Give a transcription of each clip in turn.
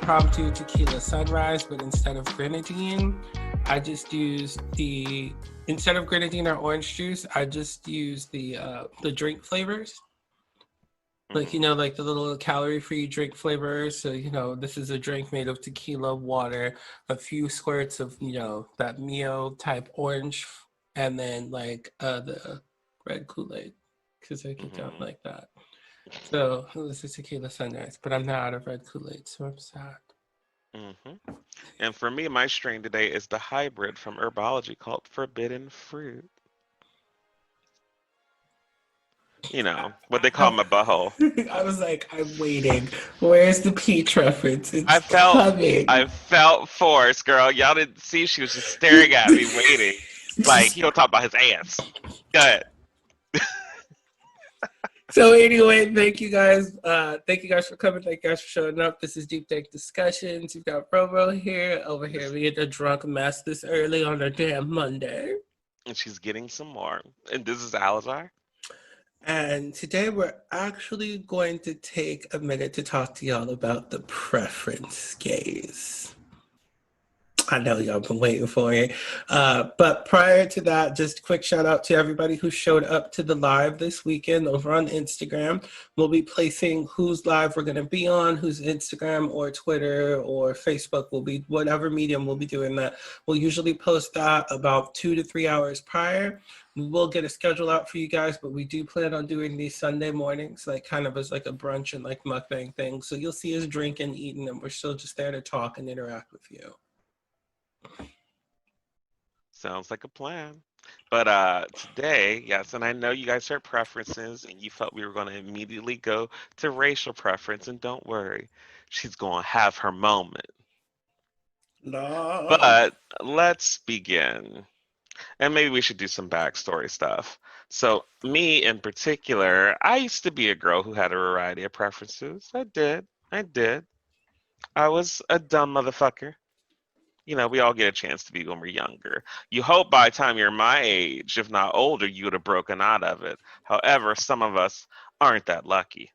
impromptu tequila sunrise, but instead of grenadine, I just use instead of grenadine or orange juice, I just use the drink flavors. Like, like the little calorie-free drink flavors. So, this is a drink made of tequila, water, a few squirts of, that Mio type orange, and then like the red Kool-Aid, because I don't like that. So this is tequila sunrise, but I'm not out of red Kool-Aid, so I'm sad. And for me, my strain today is the hybrid from Herbology called Forbidden Fruit. What they call my butthole. I was like, I'm waiting. Where's the peach reference? It's I felt coming. I felt forced, girl. Y'all didn't see she was just staring at me, waiting. Like he'll talk about his ass. Go ahead. So anyway, thank you guys. Thank you guys for coming. Thank you guys for showing up. This is Deep Take Discussions. You've got RoRo here, over here being a drunk mess this early on a damn Monday. And she's getting some more. And this is Alezar. And today we're actually going to take a minute to talk to y'all about the preference gaze. I know y'all been waiting for it. But prior to that, just a quick shout out to everybody who showed up to the live this weekend over on Instagram. We'll be placing whose live we're going to be on, whose Instagram or Twitter or Facebook will be, whatever medium we'll be doing that. We'll usually post that about 2 to 3 hours prior. We will get a schedule out for you guys, but we do plan on doing these Sunday mornings, like kind of as like a brunch and like mukbang thing. So you'll see us drinking, eating, and we're still just there to talk and interact with you. Sounds like a plan. But today, yes, and I know you guys have preferences, and you felt we were going to immediately go to racial preference, and don't worry, she's going to have her moment. No. But let's begin. And maybe we should do some backstory stuff. So, me in particular, I used to be a girl who had a variety of preferences. I did. I was a dumb motherfucker. We all get a chance to be when we're younger. You hope by the time you're my age, if not older, you would have broken out of it. However, some of us aren't that lucky.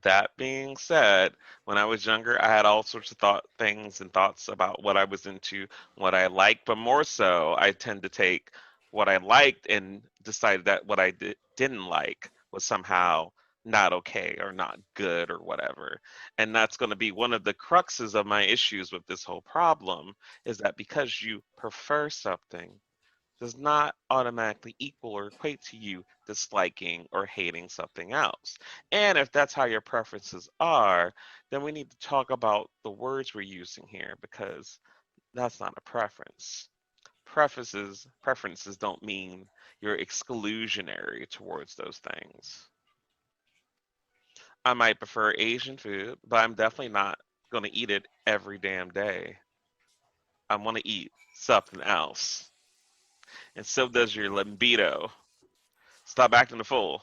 That being said, when I was younger, I had all sorts of things and thoughts about what I was into, what I liked, but more so, I tend to take what I liked and decided that what I didn't like was somehow not okay or not good or whatever. And that's going to be one of the cruxes of my issues with this whole problem, is that because you prefer something does not automatically equal or equate to you disliking or hating something else. And if that's how your preferences are, then we need to talk about the words we're using here, because that's not a preference. Preferences don't mean you're exclusionary towards those things. I might prefer Asian food, but I'm definitely not going to eat it every damn day. I want to eat something else. And so does your libido. Stop acting a fool.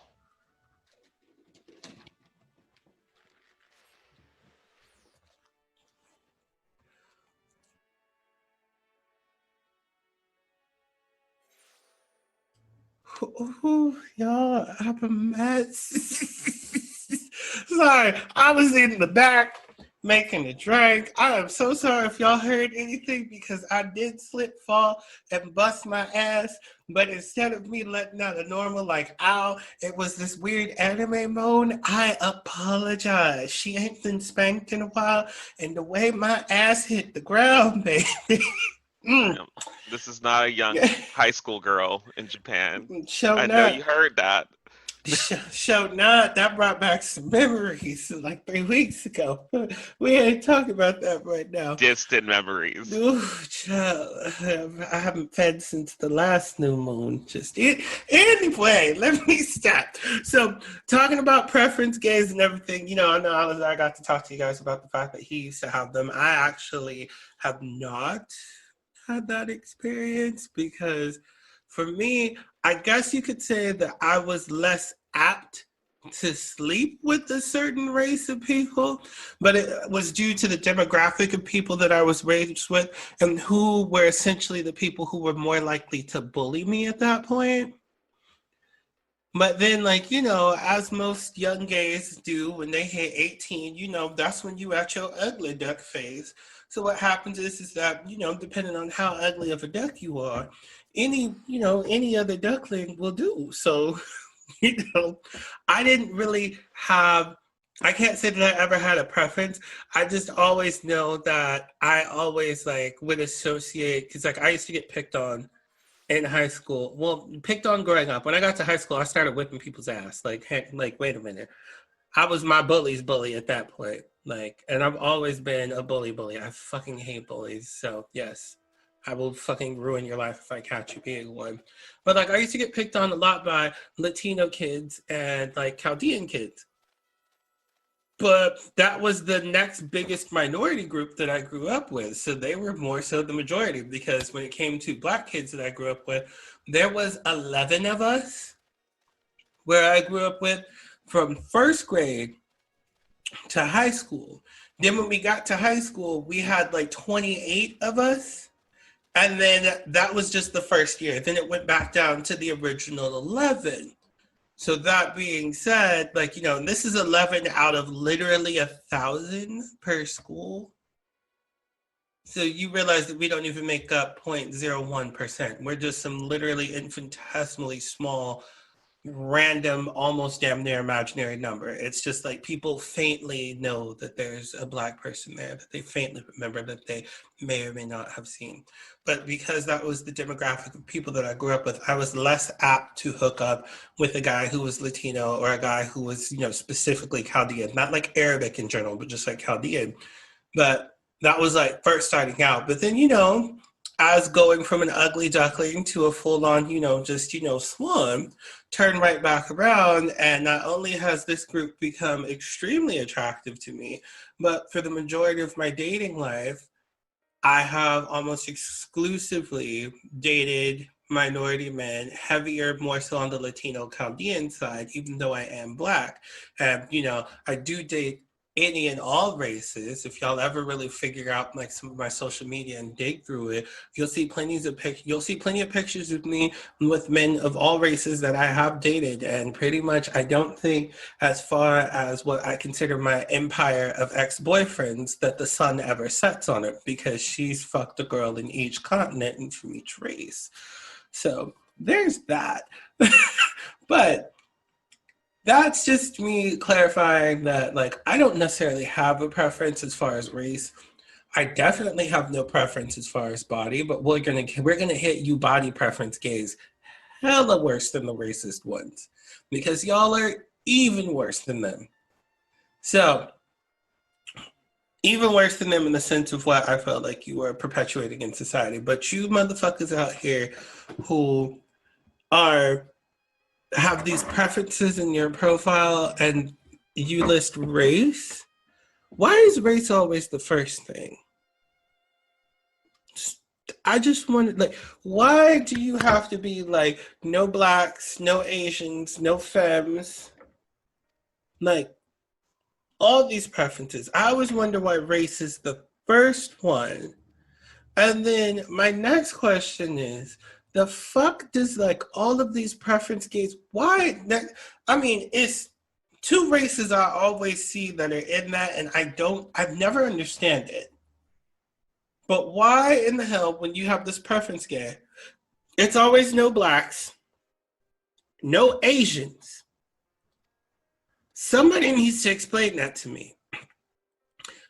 Ooh, y'all, I'm a mess. Sorry, I was in the back making a drink. I am so sorry if y'all heard anything, because I did slip, fall, and bust my ass. But instead of me letting out a normal, like, ow, it was this weird anime moan. I apologize. She ain't been spanked in a while, and the way my ass hit the ground, baby. This is not a young high school girl in Japan. I know you heard that. Show not. That brought back some memories like 3 weeks ago. We ain't talking about that right now. Distant memories. Ooh, child. I haven't fed since the last new moon. Anyway, let me stop. So, talking about preference gays and everything, I know I got to talk to you guys about the fact that he used to have them. I actually have not had that experience, because for me, I guess you could say that I was less apt to sleep with a certain race of people, but it was due to the demographic of people that I was raised with, and who were essentially the people who were more likely to bully me at that point. But then, like, you know, as most young gays do when they hit 18, you know, that's when you at your ugly duck phase. So what happens is that, you know, depending on how ugly of a duck you are, any other duckling will do. So, you know, I didn't really have, I can't say that I ever had a preference. I just always know that I always like would associate, because like I used to get picked on in high school. Well, picked on growing up. When I got to high school, I started whipping people's ass. Like, heck, like, wait a minute. I was my bully's bully at that point. Like, and I've always been a bully. I fucking hate bullies. So yes, I will fucking ruin your life if I catch you being one. But like, I used to get picked on a lot by Latino kids and like Chaldean kids. But that was the next biggest minority group that I grew up with. So they were more so the majority, because when it came to black kids that I grew up with, there was 11 of us where I grew up with from first grade to high school. Then when we got to high school, we had like 28 of us. And then that was just the first year. Then it went back down to the original 11. So that being said, like, you know, this is 11 out of literally 1,000 per school. So you realize that we don't even make up 0.01%. We're just some literally infinitesimally small, random, almost damn near imaginary number. It's just like people faintly know that there's a black person there, that they faintly remember, that they may or may not have seen. But because that was the demographic of people that I grew up with, I was less apt to hook up with a guy who was Latino or a guy who was, you know, specifically Chaldean, not like Arabic in general, but just like Chaldean. But that was like first starting out. But then, you know, as going from an ugly duckling to a full on, you know, just, you know, swan, turn right back around. And not only has this group become extremely attractive to me, but for the majority of my dating life, I have almost exclusively dated minority men, heavier, more so on the Latino Chaldean side, even though I am black. And, you know, I do date any and all races. If y'all ever really figure out like some of my social media and dig through it, you'll see plenty of pictures of me with men of all races that I have dated. And pretty much I don't think, as far as what I consider my empire of ex-boyfriends, that the sun ever sets on it, because she's fucked a girl in each continent and from each race. So there's that. But that's just me clarifying that, like, I don't necessarily have a preference as far as race. I definitely have no preference as far as body, but we're gonna hit you body preference gays hella worse than the racist ones, because y'all are even worse than them. So even worse than them in the sense of what I felt like you were perpetuating in society. But you motherfuckers out here who are have these preferences in your profile and you list race. Why is race always the first thing? I just wanted, like, why do you have to be like, no blacks, no Asians, no femmes? Like, all these preferences. I always wonder why race is the first one. And then my next question is, the fuck does like all of these preference gates, why that, I mean, it's two races I always see that are in that, and I've never understand it. But why in the hell, when you have this preference gate, it's always no blacks, no Asians? Somebody needs to explain that to me.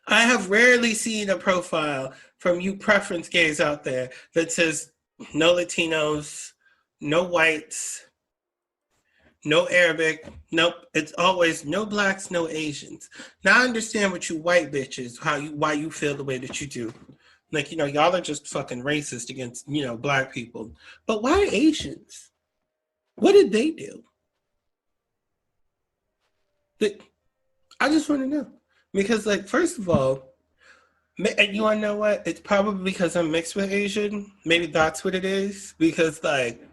I have rarely seen a profile from you preference gays out there that says no Latinos, no whites, no Arabic. Nope. It's always no blacks, no Asians. Now I understand what you white bitches, why you feel the way that you do. Like, you know, y'all are just fucking racist against, you know, black people. But why Asians? What did they do? I just want to know. Because, like, first of all, and you want to know what? It's probably because I'm mixed with Asian. Maybe that's what it is. Because, like,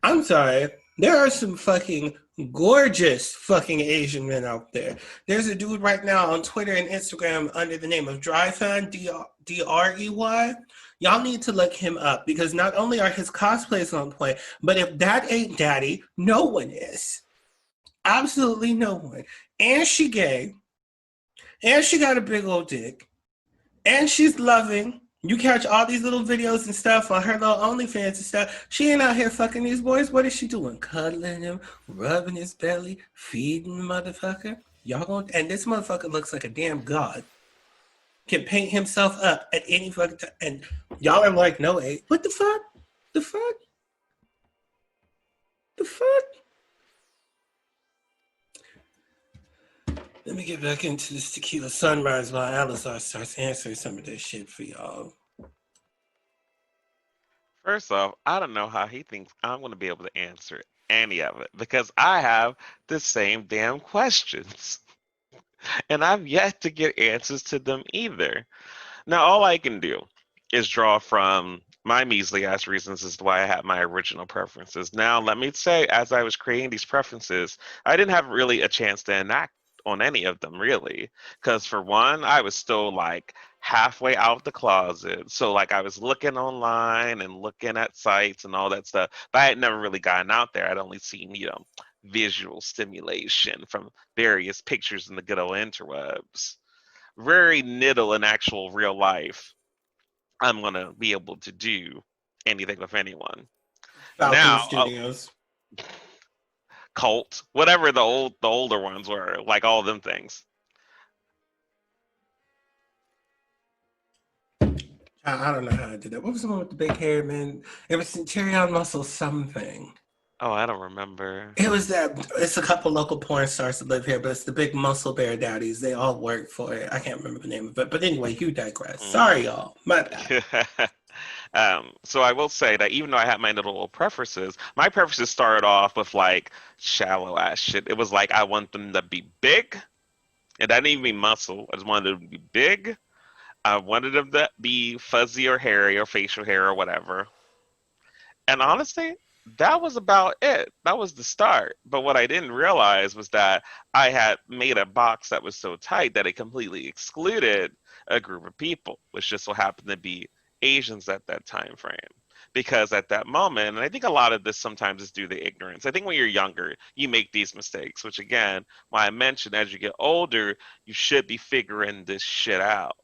I'm sorry, there are some fucking gorgeous fucking Asian men out there. There's a dude right now on Twitter and Instagram under the name of Dryfan, D-R-E-Y. Y'all need to look him up, because not only are his cosplays on point, but if that ain't daddy, no one is. Absolutely no one. And she gay. And she got a big old dick. And she's loving. You catch all these little videos and stuff on her little OnlyFans and stuff. She ain't out here fucking these boys. What is she doing? Cuddling him, rubbing his belly, feeding the motherfucker. Y'all gonna, and this motherfucker looks like a damn god. Can paint himself up at any fucking time. And y'all are like, no, what the fuck? The fuck? The fuck? Let me get back into this tequila sunrise while Alezar starts answering some of this shit for y'all. First off, I don't know how he thinks I'm going to be able to answer any of it because I have the same damn questions. And I've yet to get answers to them either. Now, all I can do is draw from my measly ass reasons as to why I had my original preferences. Now, let me say, as I was creating these preferences, I didn't have really a chance to enact on any of them, really. Because, for one, I was still like halfway out of the closet. So, like, I was looking online and looking at sites and all that stuff, but I had never really gotten out there. I'd only seen, visual stimulation from various pictures in the good old interwebs. Very little in actual real life I'm gonna be able to do anything with anyone. Falcon Now, Studios. cult, whatever the older ones were, like all them things. I don't know how I did that. What was the one with the big hair, man? It was Centurion Muscle something. Oh, I don't remember. It was that. It's a couple local porn stars that live here, but it's the big muscle bear daddies. They all work for it. I can't remember the name of it. But anyway, you digress. Sorry, y'all. My bad. So I will say that even though I had my little preferences, my preferences started off with like shallow ass shit. It was like I want them to be big, and that didn't even mean muscle. I just wanted them to be big. I wanted them to be fuzzy or hairy or facial hair or whatever. And honestly, that was about it. That was the start. But what I didn't realize was that I had made a box that was so tight that it completely excluded a group of people, which just so happened to be Asians at that time frame. Because at that moment, and I think a lot of this sometimes is due to ignorance. I think when you're younger, you make these mistakes, which again, why I mentioned as you get older, you should be figuring this shit out.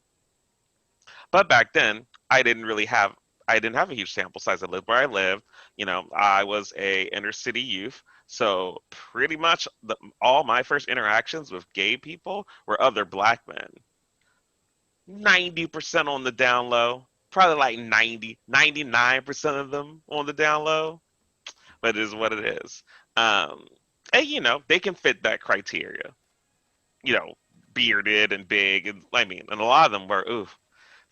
But back then, I didn't have a huge sample size. I lived where I lived. I was a inner city youth, so pretty much all my first interactions with gay people were other black men. 90% on the down low, probably like 99% of them on the down low, but it is what it is. Um, and they can fit that criteria. You know, bearded and big, and I mean, and a lot of them were oof.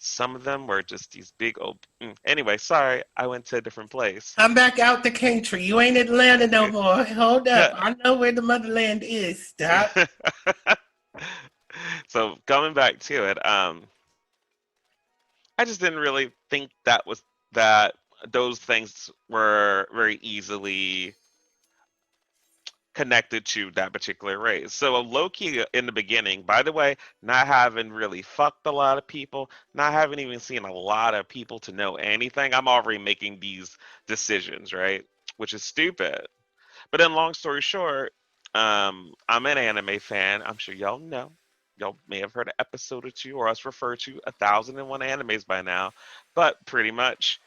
Some of them were just these big old. Anyway, sorry, I went to a different place. I'm back out the country. You ain't Atlanta no more. Hold up. Yeah. I know where the motherland is. Stop. So coming back to it, I just didn't really think that those things were very easily connected to that particular race. So low key in the beginning, by the way, not having really fucked a lot of people, not having even seen a lot of people to know anything, I'm already making these decisions, right? Which is stupid. But then long story short, I'm an anime fan. I'm sure y'all know. Y'all may have heard an episode or two or us refer to 1,001 animes by now. But pretty much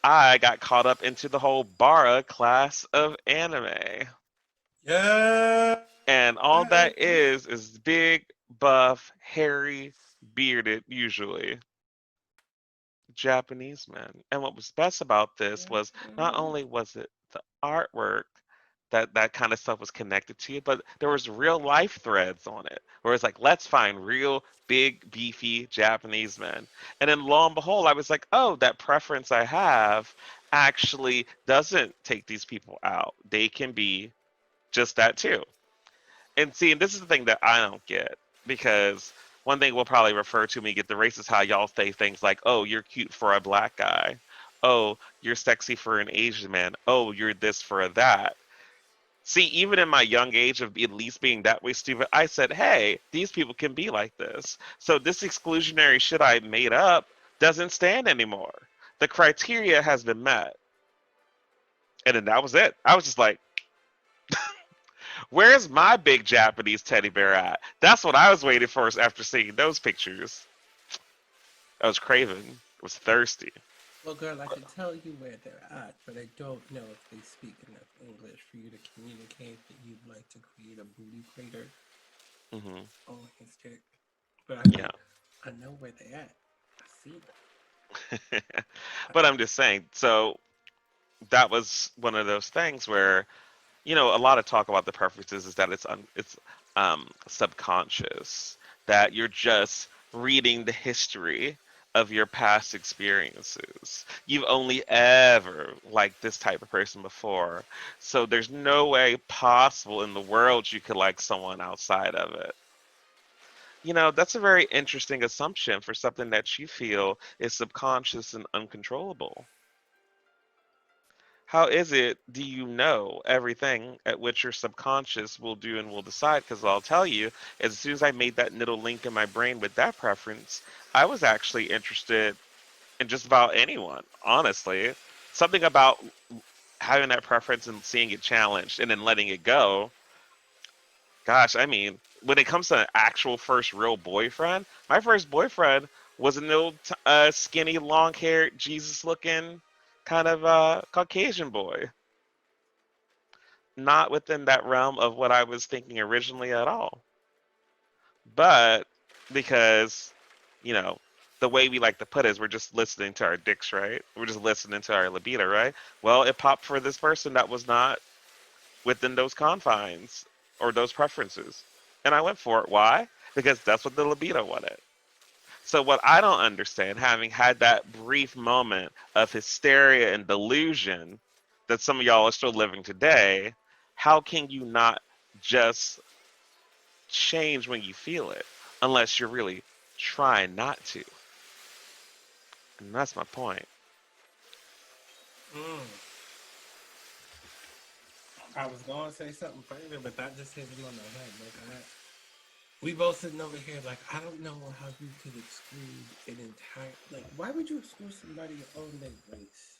I got caught up into the whole Bara class of anime. Yeah. And all that is big, buff, hairy, bearded, usually Japanese men. And what was best about this was not only was it the artwork that kind of stuff was connected to it, but there was real life threads on it. Where it's like, let's find real big, beefy Japanese men. And then lo and behold, I was like, oh, that preference I have actually doesn't take these people out. They can be just that too. And see, and this is the thing that I don't get because one thing we'll probably refer to when we get the race is how y'all say things like, "Oh, you're cute for a black guy," "Oh, you're sexy for an Asian man," "Oh, you're this for a that." See, even in my young age of at least being that way stupid, I said, "Hey, these people can be like this." So this exclusionary shit I made up doesn't stand anymore. The criteria has been met, and then that was it. I was just like, Where's my big Japanese teddy bear at? That's what I was waiting for after seeing those pictures. I was craving. I was thirsty. Well, girl, I can tell you where they're at, but I don't know if they speak enough English for you to communicate that you'd like to create a booty crater Hmm. on his dick. But I Yeah. mean, I know where they at. I see them. But I'm just saying, so that was one of those things where, a lot of talk about the preferences is that it's subconscious, that you're just reading the history of your past experiences. You've only ever liked this type of person before, so there's no way possible in the world you could like someone outside of it. That's a very interesting assumption for something that you feel is subconscious and uncontrollable. How is it do you know everything at which your subconscious will do and will decide? Because I'll tell you, as soon as I made that little link in my brain with that preference, I was actually interested in just about anyone, honestly. Something about having that preference and seeing it challenged and then letting it go. Gosh, I mean, when it comes to an actual first real boyfriend, my first boyfriend was an old, skinny, long haired, Jesus looking kind of Caucasian boy, not within that realm of what I was thinking originally at all. But because, you know, the way we like to put it is we're just listening to our dicks, right? We're just listening to our libido, right? Well, it popped for this person that was not within those confines or those preferences. And I went for it. Why? Because that's what the libido wanted. So, what I don't understand, having had that brief moment of hysteria and delusion that some of y'all are still living today, how can you not just change when you feel it unless you're really trying not to? And that's my point. Mm. I was going to say something further, but that just hit him on the head. We both sitting over here like, I don't know how you could exclude an entire, like, why would you exclude somebody on their race?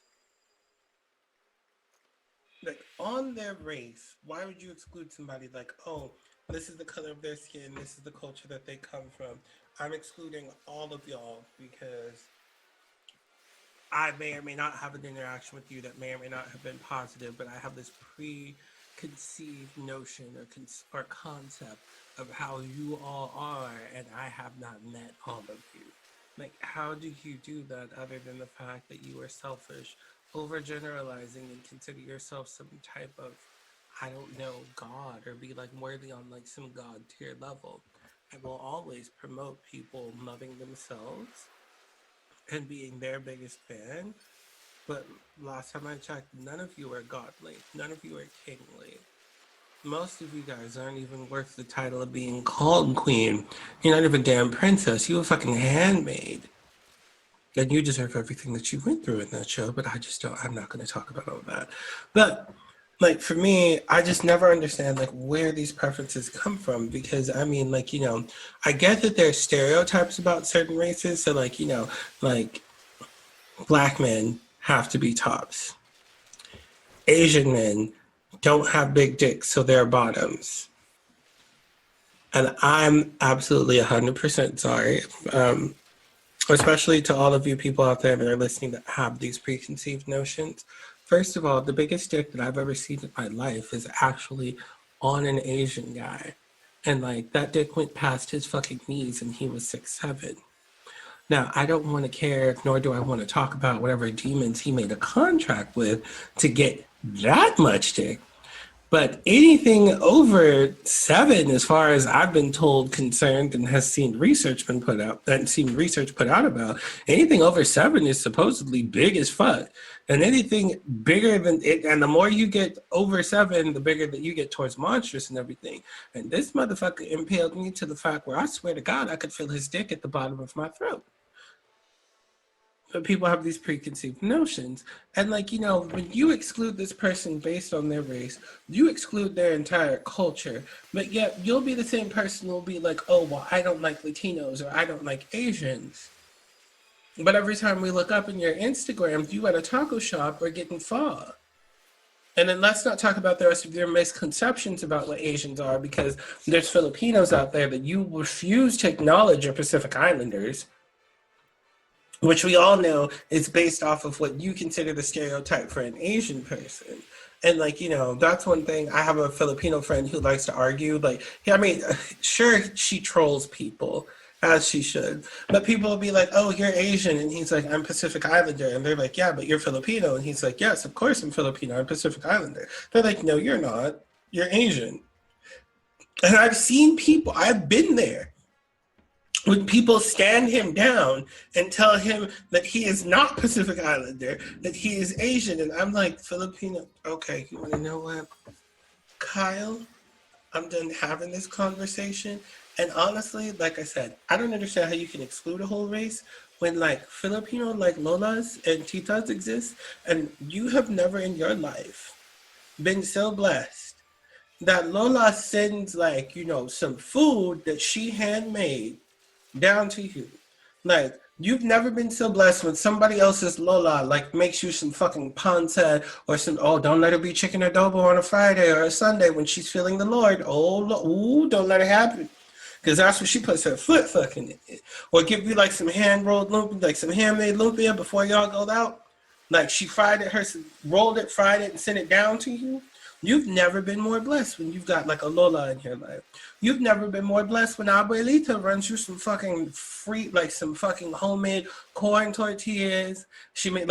Like, on their race, why would you exclude somebody like, oh, this is the color of their skin, this is the culture that they come from. I'm excluding all of y'all because I may or may not have an interaction with you that may or may not have been positive, but I have this preconceived notion or concept of how you all are, and I have not met all of you. Like, how do you do that other than the fact that you are selfish, overgeneralizing, and consider yourself some type of, I don't know, God, or be like worthy on like some God tier level? I will always promote people loving themselves and being their biggest fan. But last time I checked, none of you are godly. None of you are kingly. Most of you guys aren't even worth the title of being called queen. You're not even a damn princess. You a fucking handmaid. And you deserve everything that you went through in that show, but I just don't, I'm not going to talk about all that. But like for me, I just never understand like where these preferences come from because I mean, like, I get that there's stereotypes about certain races. So like, like black men have to be tops. Asian men don't have big dicks, so they're bottoms. And I'm absolutely 100% sorry, especially to all of you people out there that are listening that have these preconceived notions. First of all, the biggest dick that I've ever seen in my life is actually on an Asian guy. And like that dick went past his fucking knees and he was 6'7". Now, I don't want to care, nor do I want to talk about whatever demons he made a contract with to get that much dick. But anything over 7, as far as I've been told, concerned, and has seen research been put out, and seen research put out about, anything over 7 is supposedly big as fuck. And anything bigger than it, and the more you get over 7, the bigger that you get towards monstrous and everything. And this motherfucker impaled me to the fact where I swear to God, I could feel his dick at the bottom of my throat. But people have these preconceived notions. And like, when you exclude this person based on their race, you exclude their entire culture. But yet you'll be the same person who'll be like, oh, well, I don't like Latinos or I don't like Asians. But every time we look up in your Instagram, you at a taco shop are getting pho. And then let's not talk about the rest of your misconceptions about what Asians are, because there's Filipinos out there that you refuse to acknowledge are Pacific Islanders, which we all know is based off of what you consider the stereotype for an Asian person. And like, that's one thing. I have a Filipino friend who likes to argue. Like, yeah, I mean, sure, she trolls people as she should, but people will be like, "Oh, you're Asian," and he's like, "I'm Pacific Islander," and they're like, "Yeah, but you're Filipino," and he's like, "Yes, of course I'm Filipino. I'm Pacific Islander." They're like, "No, you're not. You're Asian." And I've seen people. I've been there when people stand him down and tell him that he is not Pacific Islander, that he is Asian. And I'm like, Filipino, okay, you want to know what? Kyle, I'm done having this conversation. And honestly, like I said, I don't understand how you can exclude a whole race when like Filipino like Lolas and Titas exist, and you have never in your life been so blessed that Lola sends like, some food that she handmade down to you. Like, you've never been so blessed when somebody else's Lola like makes you some fucking pancit or some, oh, don't let her be chicken adobo on a Friday or a Sunday when she's feeling the Lord. Oh, ooh, don't let it happen. Because that's what she puts her foot fucking in. Or give you like some hand-rolled lumpia, like some handmade lumpia before y'all go out. Like she rolled it, fried it, and sent it down to you. You've never been more blessed when you've got like a Lola in your life. You've never been more blessed when Abuelita runs you some fucking free, like some fucking homemade corn tortillas. She made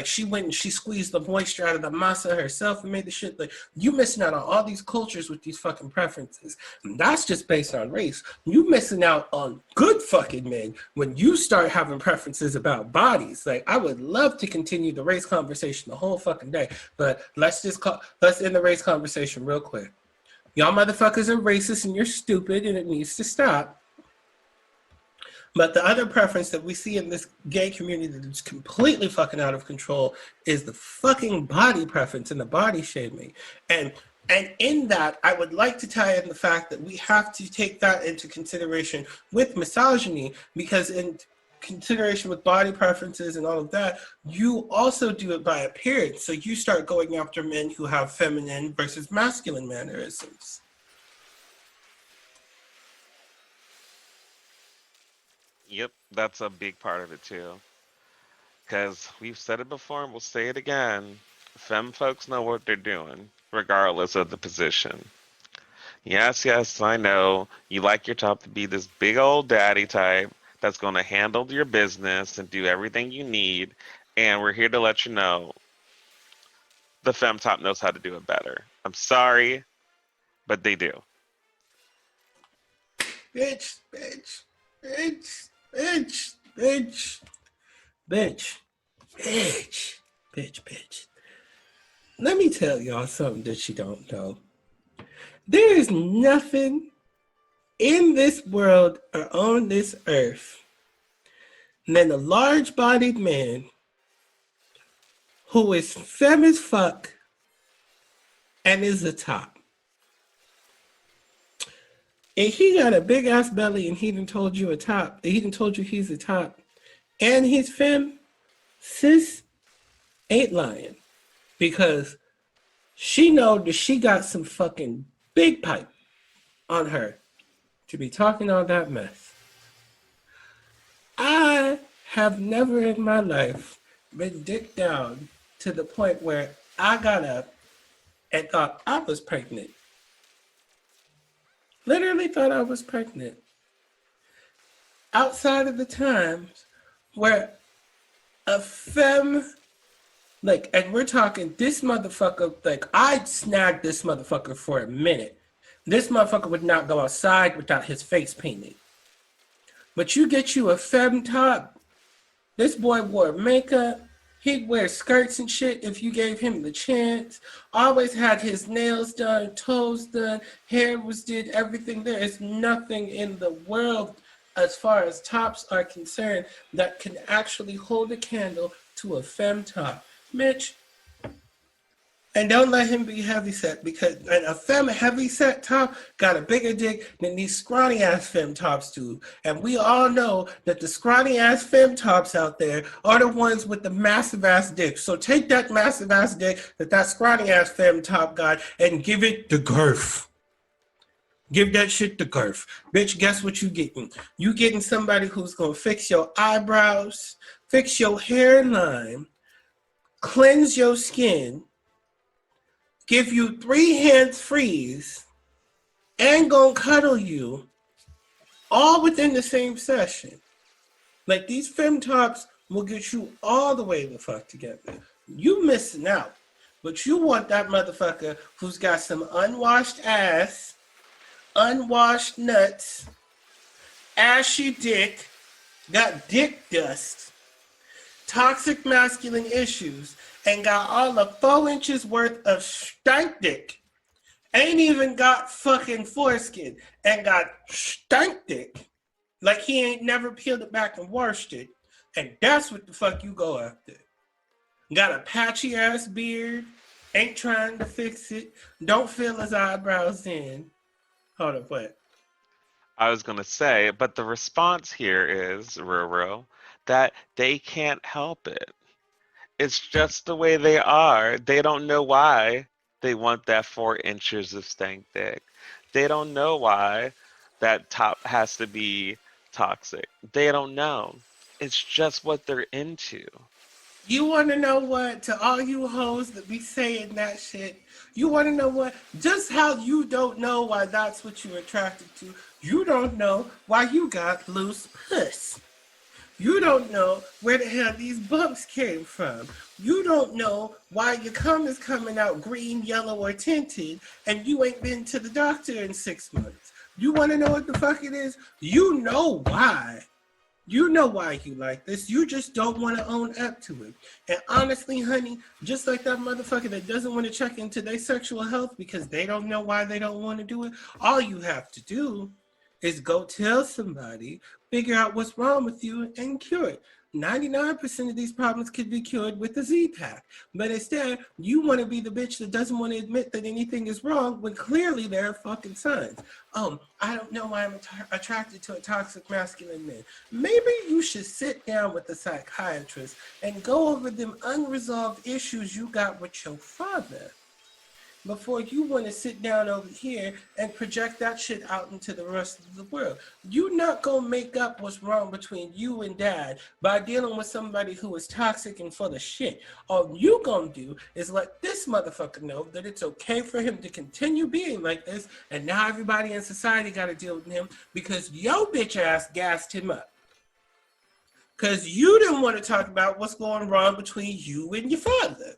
she went and she squeezed the moisture out of the masa herself and made the shit. Like, you missing out on all these cultures with these fucking preferences. And that's just based on race. You missing out on good fucking men when you start having preferences about bodies. Like, I would love to continue the race conversation the whole fucking day, but let's end the race conversation real quick. Y'all motherfuckers are racist and you're stupid and it needs to stop. But the other preference that we see in this gay community that's completely fucking out of control is the fucking body preference and the body shaming. And in that, I would like to tie in the fact that we have to take that into consideration with misogyny, because in consideration with body preferences and all of that, you also do it by appearance. So you start going after men who have feminine versus masculine mannerisms. Yep, that's a big part of it too. Because we've said it before and we'll say it again. Femme folks know what they're doing, regardless of the position. Yes, yes, I know. You like your top to be this big old daddy type that's going to handle your business and do everything you need. And we're here to let you know the femme top knows how to do it better. I'm sorry, but they do. Bitch, bitch, bitch, bitch, bitch, bitch, bitch, bitch, bitch. Let me tell y'all something that you don't know. There is nothing in this world or on this earth than a large-bodied man who is femme as fuck and is a top. If he got a big ass belly and he done told you he's a top, and he's femme, sis ain't lying. Because she know that she got some fucking big pipe on her to be talking all that mess. I have never in my life been dicked down to the point where I got up and thought I was pregnant. Literally thought I was pregnant. Outside of the times where a femme, like, and we're talking this motherfucker, like, I'd snag this motherfucker for a minute. This motherfucker would not go outside without his face painted. But you get you a femme top, this boy wore makeup, he'd wear skirts and shit if you gave him the chance. Always had his nails done, toes done, hair was did, everything. There is nothing in the world as far as tops are concerned that can actually hold a candle to a femme top. Mitch, And don't let him be heavyset because a femme heavyset top got a bigger dick than these scrawny ass femme tops do. And we all know that the scrawny ass femme tops out there are the ones with the massive ass dick. So take that massive ass dick that scrawny ass femme top got and give it the girth. Give that shit the girth. Bitch, guess what you getting? You getting somebody who's gonna fix your eyebrows, fix your hairline, cleanse your skin, give you 3 hands freeze, and gonna cuddle you all within the same session. Like these femme tops will get you all the way the fuck together. You missing out. But you want that motherfucker who's got some unwashed ass, unwashed nuts, ashy dick, got dick dust, toxic masculine issues, and got all of 4 inches worth of stank dick. Ain't even got fucking foreskin and got stank dick. Like he ain't never peeled it back and washed it. And that's what the fuck you go after. Got a patchy ass beard, ain't trying to fix it, don't fill his eyebrows in. Hold up, what? I was going to say, but the response here is, RoRo, that they can't help it. It's just the way they are. They don't know why they want that 4 inches of stank dick. They don't know why that top has to be toxic. They don't know. It's just what they're into. You want to know what? To all you hoes that be saying that shit, you want to know what? Just how you don't know why that's what you're attracted to. You don't know why you got loose puss. You don't know where the hell these bumps came from. You don't know why your cum is coming out green, yellow, or tinted, and you ain't been to the doctor in 6 months. You want to know what the fuck it is? You know why. You know why you like this. You just don't want to own up to it. And honestly, honey, just like that motherfucker that doesn't want to check into their sexual health because they don't know why they don't want to do it, all you have to do is go tell somebody, figure out what's wrong with you, and cure it. 99% of these problems could be cured with a Z-Pack. But instead, you want to be the bitch that doesn't want to admit that anything is wrong when clearly there are fucking signs. I don't know why I'm attracted to a toxic masculine man. Maybe you should sit down with a psychiatrist and go over them unresolved issues you got with your father before you want to sit down over here and project that shit out into the rest of the world. You not gonna make up what's wrong between you and dad by dealing with somebody who is toxic and full of shit. All you gonna do is let this motherfucker know that it's okay for him to continue being like this, and now everybody in society gotta deal with him because your bitch ass gassed him up. Because you didn't want to talk about what's going wrong between you and your father.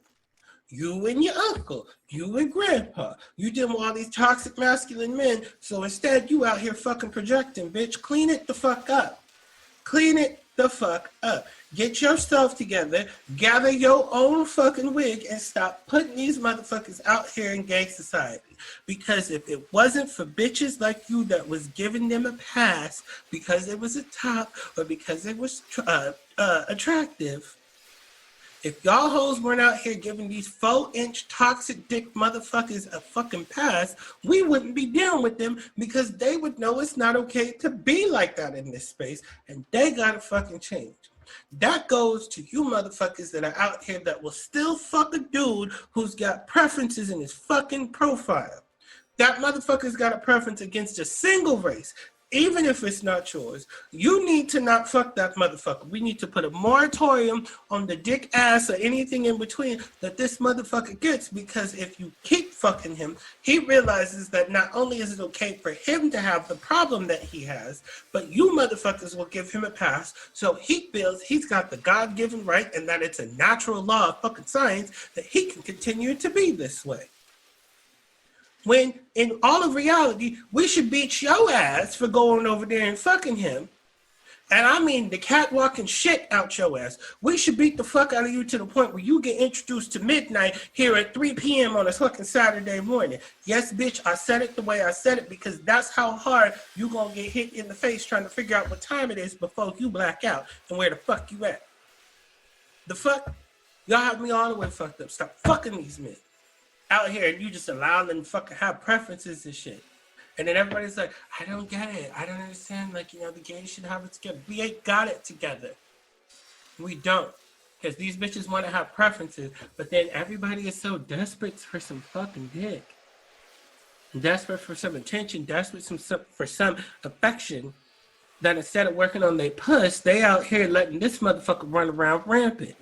You and your uncle, you and grandpa. You didn't want all these toxic masculine men, so instead you out here fucking projecting, bitch. Clean it the fuck up. Clean it the fuck up. Get yourself together, gather your own fucking wig, and stop putting these motherfuckers out here in gay society. Because if it wasn't for bitches like you that was giving them a pass because it was a top or because it was attractive, if y'all hoes weren't out here giving these 4-inch toxic dick motherfuckers a fucking pass, we wouldn't be dealing with them because they would know it's not okay to be like that in this space, and they gotta fucking change. That goes to you motherfuckers that are out here that will still fuck a dude who's got preferences in his fucking profile. That motherfucker's got a preference against a single race. Even if it's not yours, you need to not fuck that motherfucker. We need to put a moratorium on the dick ass or anything in between that this motherfucker gets, because if you keep fucking him, he realizes that not only is it okay for him to have the problem that he has, but you motherfuckers will give him a pass, so he feels he's got the God-given right and that it's a natural law of fucking science that he can continue to be this way. When in all of reality, we should beat your ass for going over there and fucking him. And I mean the catwalking shit out your ass. We should beat the fuck out of you to the point where you get introduced to midnight here at 3 p.m. on a fucking Saturday morning. Yes, bitch, I said it the way I said it because that's how hard you gonna get hit in the face trying to figure out what time it is before you black out and where the fuck you at. The fuck? Y'all have me all the way fucked up. Stop fucking these men. out here and you just allow them to fucking have preferences and shit. And then everybody's like, I don't get it. I don't understand. Like, the gays should have it together. We ain't got it together. We don't. Because these bitches want to have preferences, but then everybody is so desperate for some fucking dick. Desperate for some attention, desperate for some affection, that instead of working on their puss, they out here letting this motherfucker run around rampant.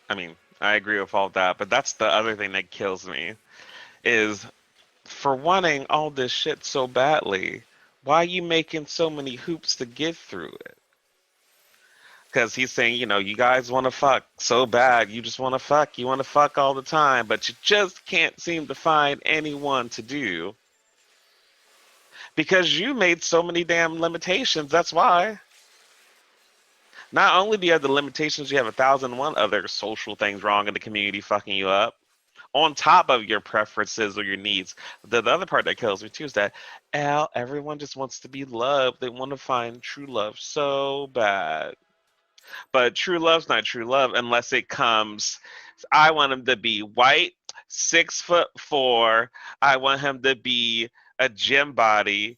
I mean, I agree with all that, but that's the other thing that kills me is for wanting all this shit so badly, why are you making so many hoops to get through it? Because he's saying, you guys want to fuck so bad. You just want to fuck. You want to fuck all the time, but you just can't seem to find anyone to do because you made so many damn limitations. That's why. Not only do you have the limitations, you have 1,001 other social things wrong in the community fucking you up on top of your preferences or your needs. The other part that kills me too is that everyone just wants to be loved. They want to find true love so bad. But true love's not true love unless it comes. I want him to be white, 6'4". I want him to be a gym body.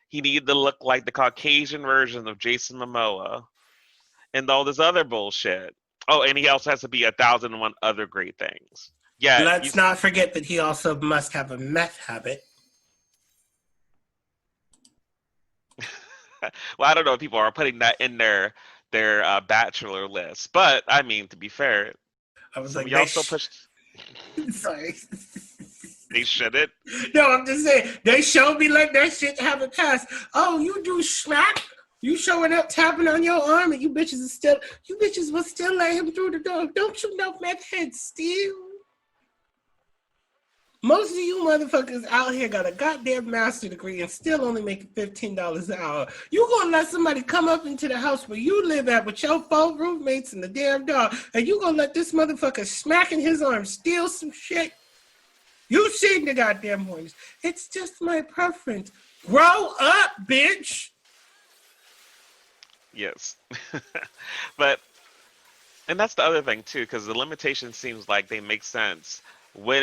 He needs to look like the Caucasian version of Jason Momoa and all this other bullshit. Oh, and he also has to be 1,001 other great things. Yeah, Let's not forget that he also must have a meth habit. Well, I don't know if people are putting that in their bachelor list, but I mean, to be fair, I was some of like, y'all still pushed. sorry. They shouldn't. No, I'm just saying, they showed me like that shit haven't passed. Oh, you do smack? You showing up tapping on your arm and you bitches will still let him through the door. Don't you know meth heads steal? Most of you motherfuckers out here got a goddamn master's degree and still only making $15 an hour. You gonna let somebody come up into the house where you live at with your 4 roommates and the damn dog, and you gonna let this motherfucker smacking his arm steal some shit? You seen the goddamn horns. It's just my preference. Grow up, bitch. Yes. But and that's the other thing too, because the limitation seems like they make sense when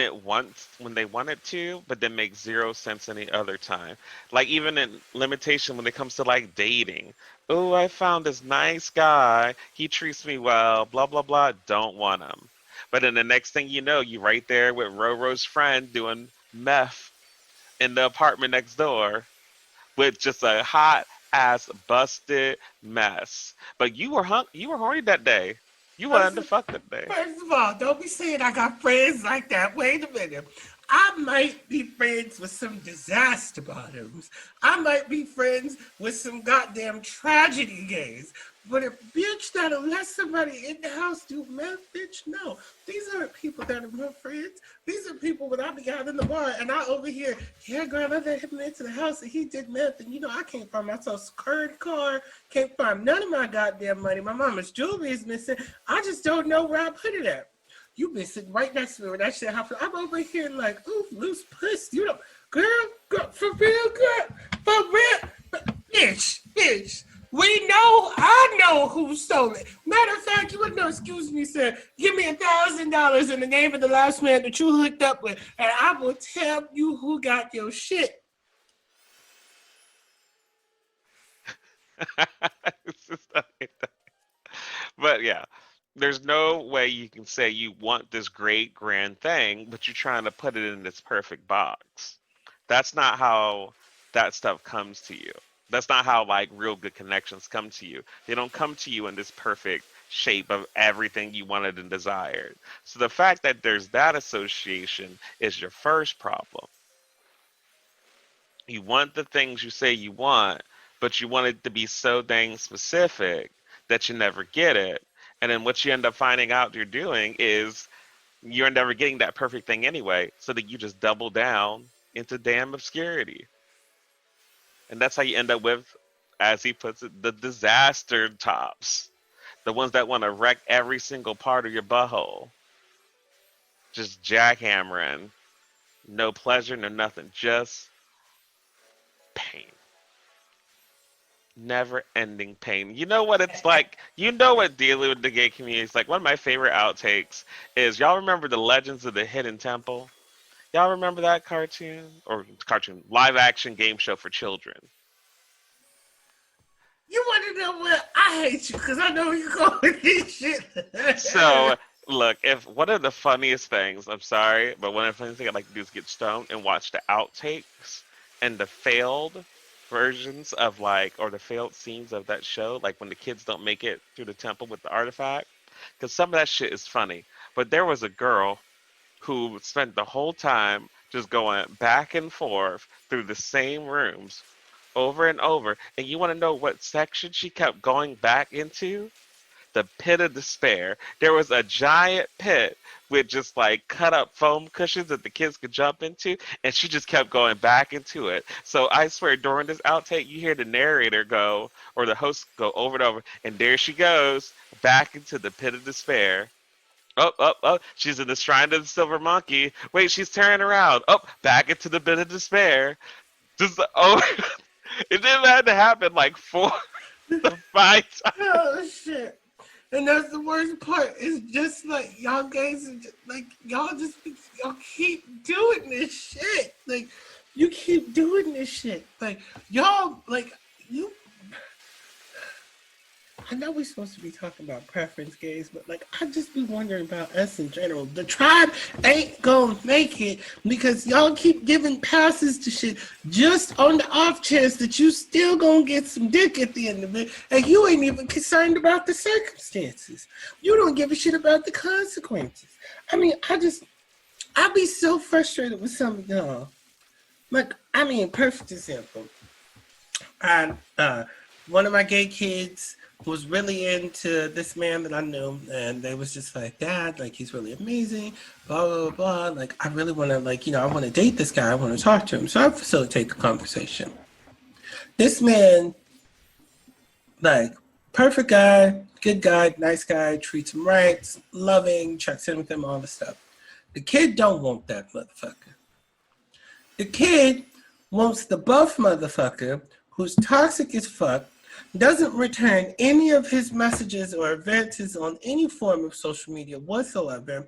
they want it to, but then make zero sense any other time. Like even in limitation when it comes to like dating. Oh, I found this nice guy. He treats me well. Blah blah blah. Don't want him. But then the next thing you know, you right there with RoRo's friend doing meth in the apartment next door with just a hot ass busted mess. But you were horny that day. You wanted First, to fuck that day. first of all, don't be saying I got friends like that. Wait a minute. I might be friends with some disaster bottoms. I might be friends with some goddamn tragedy gays. But a bitch that'll let somebody in the house do meth, bitch, no. These aren't people that are my friends. These are people when I be out in the bar and I over here, yeah, girl, I let him into the house and he did meth. And I can't find myself a credit card, can't find none of my goddamn money. My mama's jewelry is missing. I just don't know where I put it at. You been sitting right next to me when that shit happened. I'm over here like, ooh, loose puss. Girl, for real, girl, for real. Bitch. I know who stole it. Matter of fact, you would know, excuse me, sir. Give me $1,000 in the name of the last man that you hooked up with, and I will tell you who got your shit. It's just like that. But yeah, there's no way you can say you want this great grand thing, but you're trying to put it in this perfect box. That's not how that stuff comes to you. That's not how like real good connections come to you. They don't come to you in this perfect shape of everything you wanted and desired. So the fact that there's that association is your first problem. You want the things you say you want, but you want it to be so dang specific that you never get it. And then what you end up finding out you're doing is you're never getting that perfect thing anyway, so that you just double down into damn obscurity. And that's how you end up with, as he puts it, the disaster tops. The ones that want to wreck every single part of your butthole. Just jackhammering. No pleasure, no nothing. Just pain. Never ending pain. You know what it's like? You know what dealing with the gay community is like? One of my favorite outtakes is y'all remember the Legends of the Hidden Temple? Y'all remember that cartoon? Or cartoon, live action game show for children. You want to know what? I hate you because I know you going with this shit. So, look, if one of the funniest things, I'm sorry, but one of the funniest things I like to do is get stoned and watch the outtakes and the failed versions of like, or the failed scenes of that show, like when the kids don't make it through the temple with the artifact. Because some of that shit is funny. But there was a girl who spent the whole time just going back and forth through the same rooms over and over. And you want to know what section she kept going back into? The pit of despair. There was a giant pit with just like cut up foam cushions that the kids could jump into, and she just kept going back into it. So I swear, during this outtake, you hear the narrator go, or the host go over and over, and there she goes back into the pit of despair. Oh, oh, oh, she's in the shrine of the silver monkey. Wait, she's turning around. Oh, back into the pit of despair. Just, oh, it didn't have to happen like 4 to 5 times. Oh shit. And that's the worst part. It's just like y'all guys are just, like y'all keep doing this shit. Like you keep doing this shit. Like y'all like you I know we're supposed to be talking about preference gays, but like I just be wondering about us in general. The tribe ain't gonna make it because y'all keep giving passes to shit just on the off chance that you still gonna get some dick at the end of it, and you ain't even concerned about the circumstances. You don't give a shit about the consequences. I mean, I be so frustrated with some of y'all. Like, I mean, perfect example. I one of my gay kids was really into this man that I knew, and they was just like, Dad, like he's really amazing, blah blah blah. Like I really want to, like, I want to date this guy. I want to talk to him. So I facilitate the conversation. This man, like, perfect guy, good guy, nice guy, treats him right, loving, checks in with him, all the stuff. The kid don't want that motherfucker. The kid wants the buff motherfucker who's toxic as fuck, doesn't return any of his messages or advances on any form of social media whatsoever,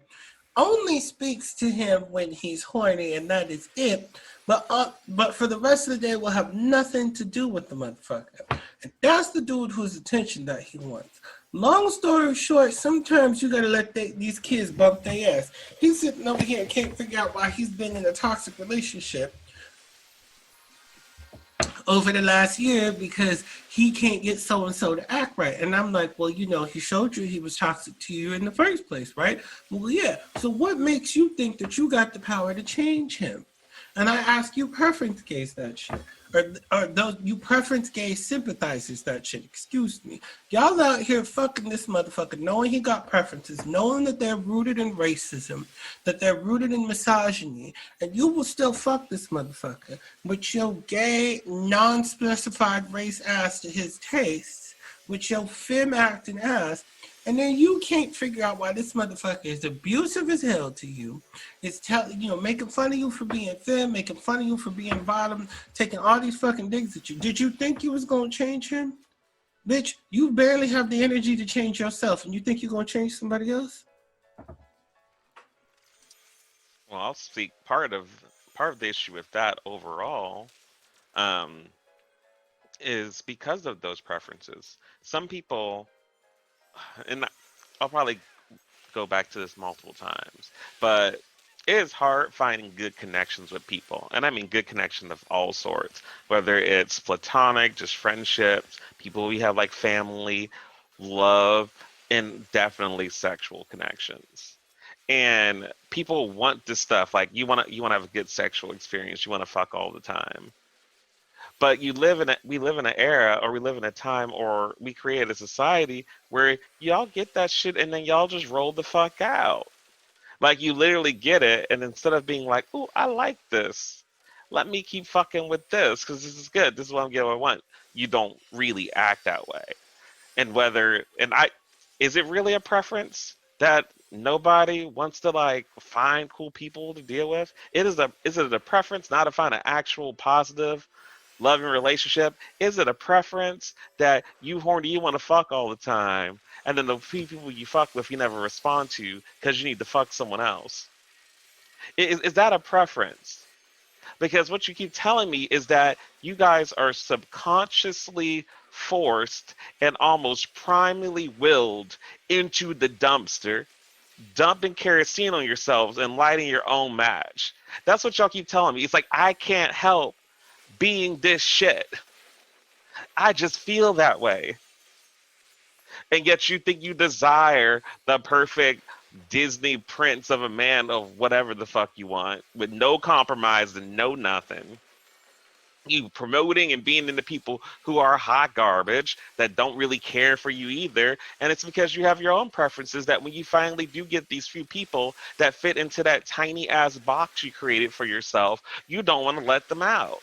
only speaks to him when he's horny, and that is it. But for the rest of the day, will have nothing to do with the motherfucker. And that's the dude whose attention that he wants. Long story short, sometimes you gotta let these kids bump their ass. He's sitting over here and can't figure out why he's been in a toxic relationship over the last year because he can't get so and so to act right. And I'm like, well, he showed you he was toxic to you in the first place, right? Well, yeah. So what makes you think that you got the power to change him? And I ask you, preference gays, that shit. Or those you preference gay sympathizers, that shit. Excuse me. Y'all out here fucking this motherfucker, knowing he got preferences, knowing that they're rooted in racism, that they're rooted in misogyny, and you will still fuck this motherfucker with your gay, non-specified race ass to his taste, with your femme acting ass, and then you can't figure out why this motherfucker is abusive as hell to you. It's making fun of you for being thin, making fun of you for being bottom, taking all these fucking digs at you. Did you think you was gonna change him? Bitch, you barely have the energy to change yourself, and you think you're gonna change somebody else? Well, I'll speak part of the issue with that overall, um, is because of those preferences. Some people, and I'll probably go back to this multiple times, but it is hard finding good connections with people. And I mean good connections of all sorts, whether it's platonic, just friendships, people we have like family, love, and definitely sexual connections. And people want this stuff like you want to have a good sexual experience, you want to fuck all the time, but we live in an era, or we live in a time, or we create a society where y'all get that shit and then y'all just roll the fuck out. Like you literally get it, and instead of being like, "Ooh, I like this. Let me keep fucking with this because this is good. This is what I'm getting what I want." You don't really act that way. And whether and I is it really a preference that nobody wants to like find cool people to deal with? Is it a preference not to find an actual positive, loving relationship? Is it a preference that you horny, you want to fuck all the time, and then the few people you fuck with you never respond to because you need to fuck someone else? Is that a preference? Because what you keep telling me is that you guys are subconsciously forced and almost primally willed into the dumpster, dumping kerosene on yourselves and lighting your own match. That's what y'all keep telling me. It's like, I can't help being this shit. I just feel that way. And yet you think you desire the perfect Disney prince of a man of whatever the fuck you want with no compromise and no nothing. You promoting and being into people who are hot garbage that don't really care for you either. And it's because you have your own preferences that when you finally do get these few people that fit into that tiny ass box you created for yourself, you don't want to let them out.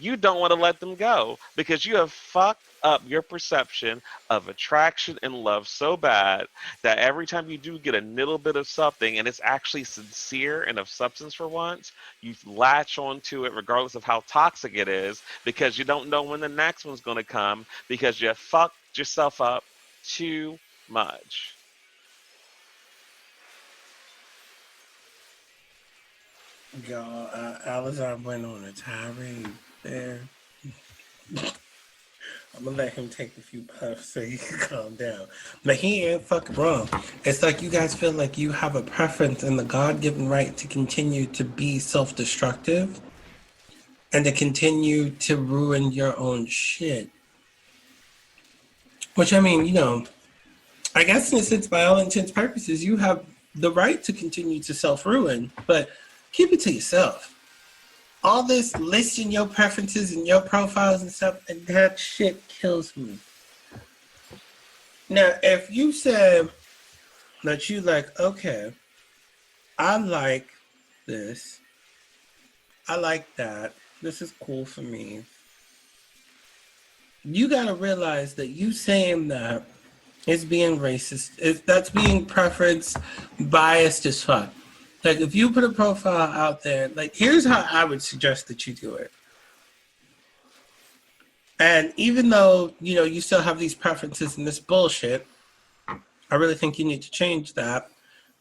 You don't want to let them go because you have fucked up your perception of attraction and love so bad that every time you do get a little bit of something and it's actually sincere and of substance for once, you latch onto it regardless of how toxic it is because you don't know when the next one's going to come because you fucked yourself up too much. Y'all, Alezar went on a tirade there. I'm gonna let him take a few puffs so he can calm down. But he ain't fucking wrong. It's like you guys feel like you have a preference and the God-given right to continue to be self-destructive and to continue to ruin your own shit. Which, I mean, I guess in a sense, by all intents and purposes, you have the right to continue to self-ruin, but keep it to yourself. All this listing your preferences and your profiles and stuff, and that shit kills me. Now, if you say that you like, okay, I like this, I like that, this is cool for me, you gotta realize that you saying that is being racist. That's being preference biased as fuck. Like, if you put a profile out there, like, here's how I would suggest that you do it. And even though, you still have these preferences and this bullshit, I really think you need to change that.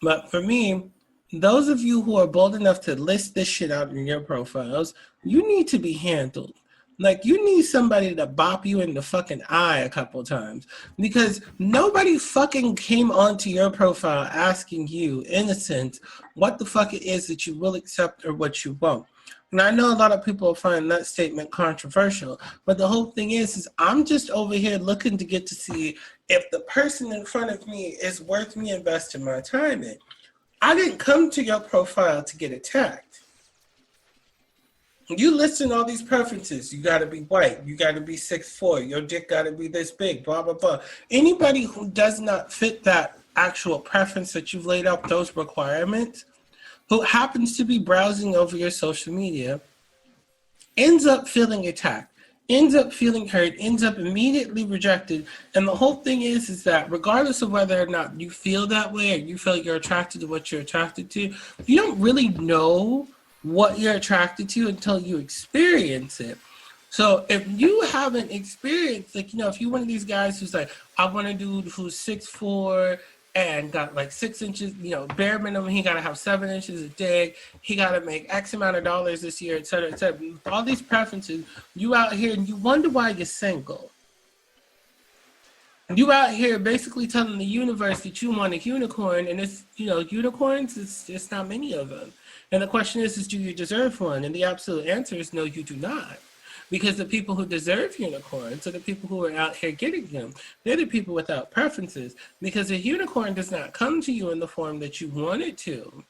But for me, those of you who are bold enough to list this shit out in your profiles, you need to be handled. Like, you need somebody to bop you in the fucking eye a couple times because nobody fucking came onto your profile asking you, in a sense, what the fuck it is that you will accept or what you won't. And I know a lot of people find that statement controversial, but the whole thing is I'm just over here looking to get to see if the person in front of me is worth me investing my time in. I didn't come to your profile to get attacked. You listing all these preferences. You got to be white. You got to be 6'4". Your dick got to be this big, blah, blah, blah. Anybody who does not fit that actual preference that you've laid out, those requirements, who happens to be browsing over your social media, ends up feeling attacked, ends up feeling hurt, ends up immediately rejected. And the whole thing is that regardless of whether or not you feel that way or you feel you're attracted to what you're attracted to, you don't really know what you're attracted to until you experience it. So if you haven't experienced, like, if you're one of these guys who's like, I want a dude who's 6'4", and got like 6 inches, bare minimum, he got to have 7 inches of dick, he got to make X amount of dollars this year, et cetera, et cetera. All these preferences, you out here and you wonder why you're single. You out here basically telling the universe that you want a unicorn, and it's, unicorns, it's not many of them. And the question is do you deserve one? And the absolute answer is no, you do not. Because the people who deserve unicorns are the people who are out here getting them. They're the people without preferences. Because a unicorn does not come to you in the form that you want it to.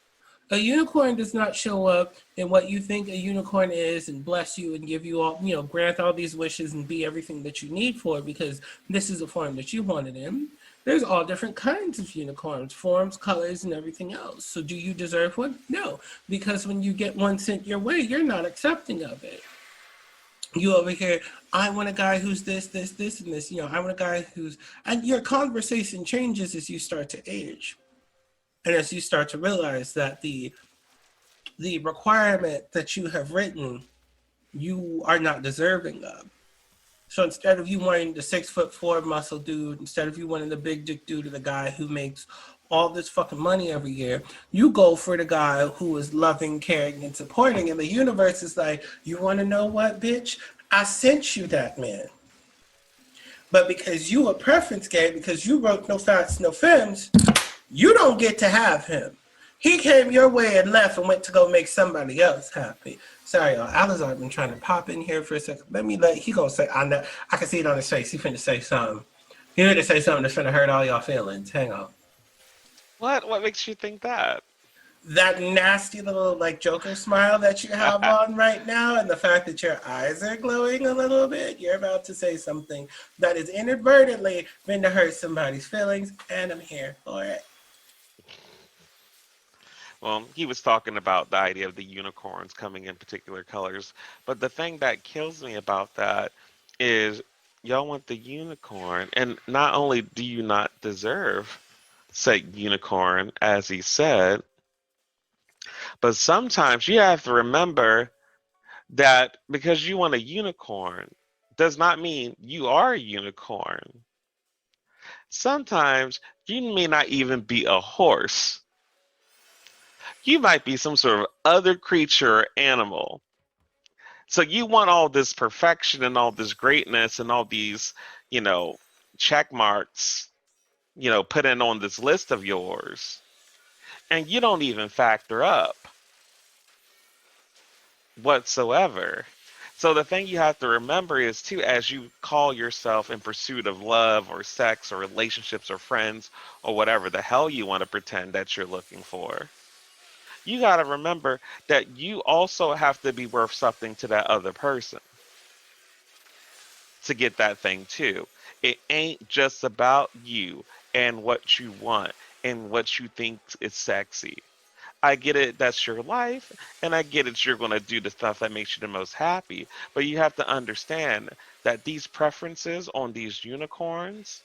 A unicorn does not show up in what you think a unicorn is and bless you and give you all, grant all these wishes and be everything that you need for it because this is the form that you want it in. There's all different kinds of unicorns, forms, colors, and everything else. So do you deserve one? No, because when you get one sent your way, you're not accepting of it. You over here, I want a guy who's this, and this. I want a guy who's, and your conversation changes as you start to age. And as you start to realize that the requirement that you have written you are not deserving of. So instead of you wanting the 6'4" muscle dude, instead of you wanting the big dick dude or the guy who makes all this fucking money every year, you go for the guy who is loving, caring, and supporting. And the universe is like, you want to know what, bitch? I sent you that man. But because you a preference gay, because you wrote no facts, no films, you don't get to have him. He came your way and left and went to go make somebody else happy. Sorry, y'all. Alezar been trying to pop in here for a second. He gonna say, I know, I can see it on his face. He finna say something. He finna say something that's finna hurt all y'all feelings. Hang on. What makes you think that? That nasty little like Joker smile that you have on right now, and the fact that your eyes are glowing a little bit, you're about to say something that is inadvertently going to hurt somebody's feelings, and I'm here for it. Well, he was talking about the idea of the unicorns coming in particular colors. But the thing that kills me about that is y'all want the unicorn. And not only do you not deserve said unicorn, as he said, but sometimes you have to remember that because you want a unicorn does not mean you are a unicorn. Sometimes you may not even be a horse. You might be some sort of other creature or animal. So you want all this perfection and all this greatness and all these, you know, check marks, put in on this list of yours. And you don't even factor up whatsoever. So the thing you have to remember is too, as you call yourself in pursuit of love or sex or relationships or friends or whatever the hell you want to pretend that you're looking for, you got to remember that you also have to be worth something to that other person to get that thing too. It ain't just about you and what you want and what you think is sexy. I get it, that's your life, and I get it, you're going to do the stuff that makes you the most happy. But you have to understand that these preferences on these unicorns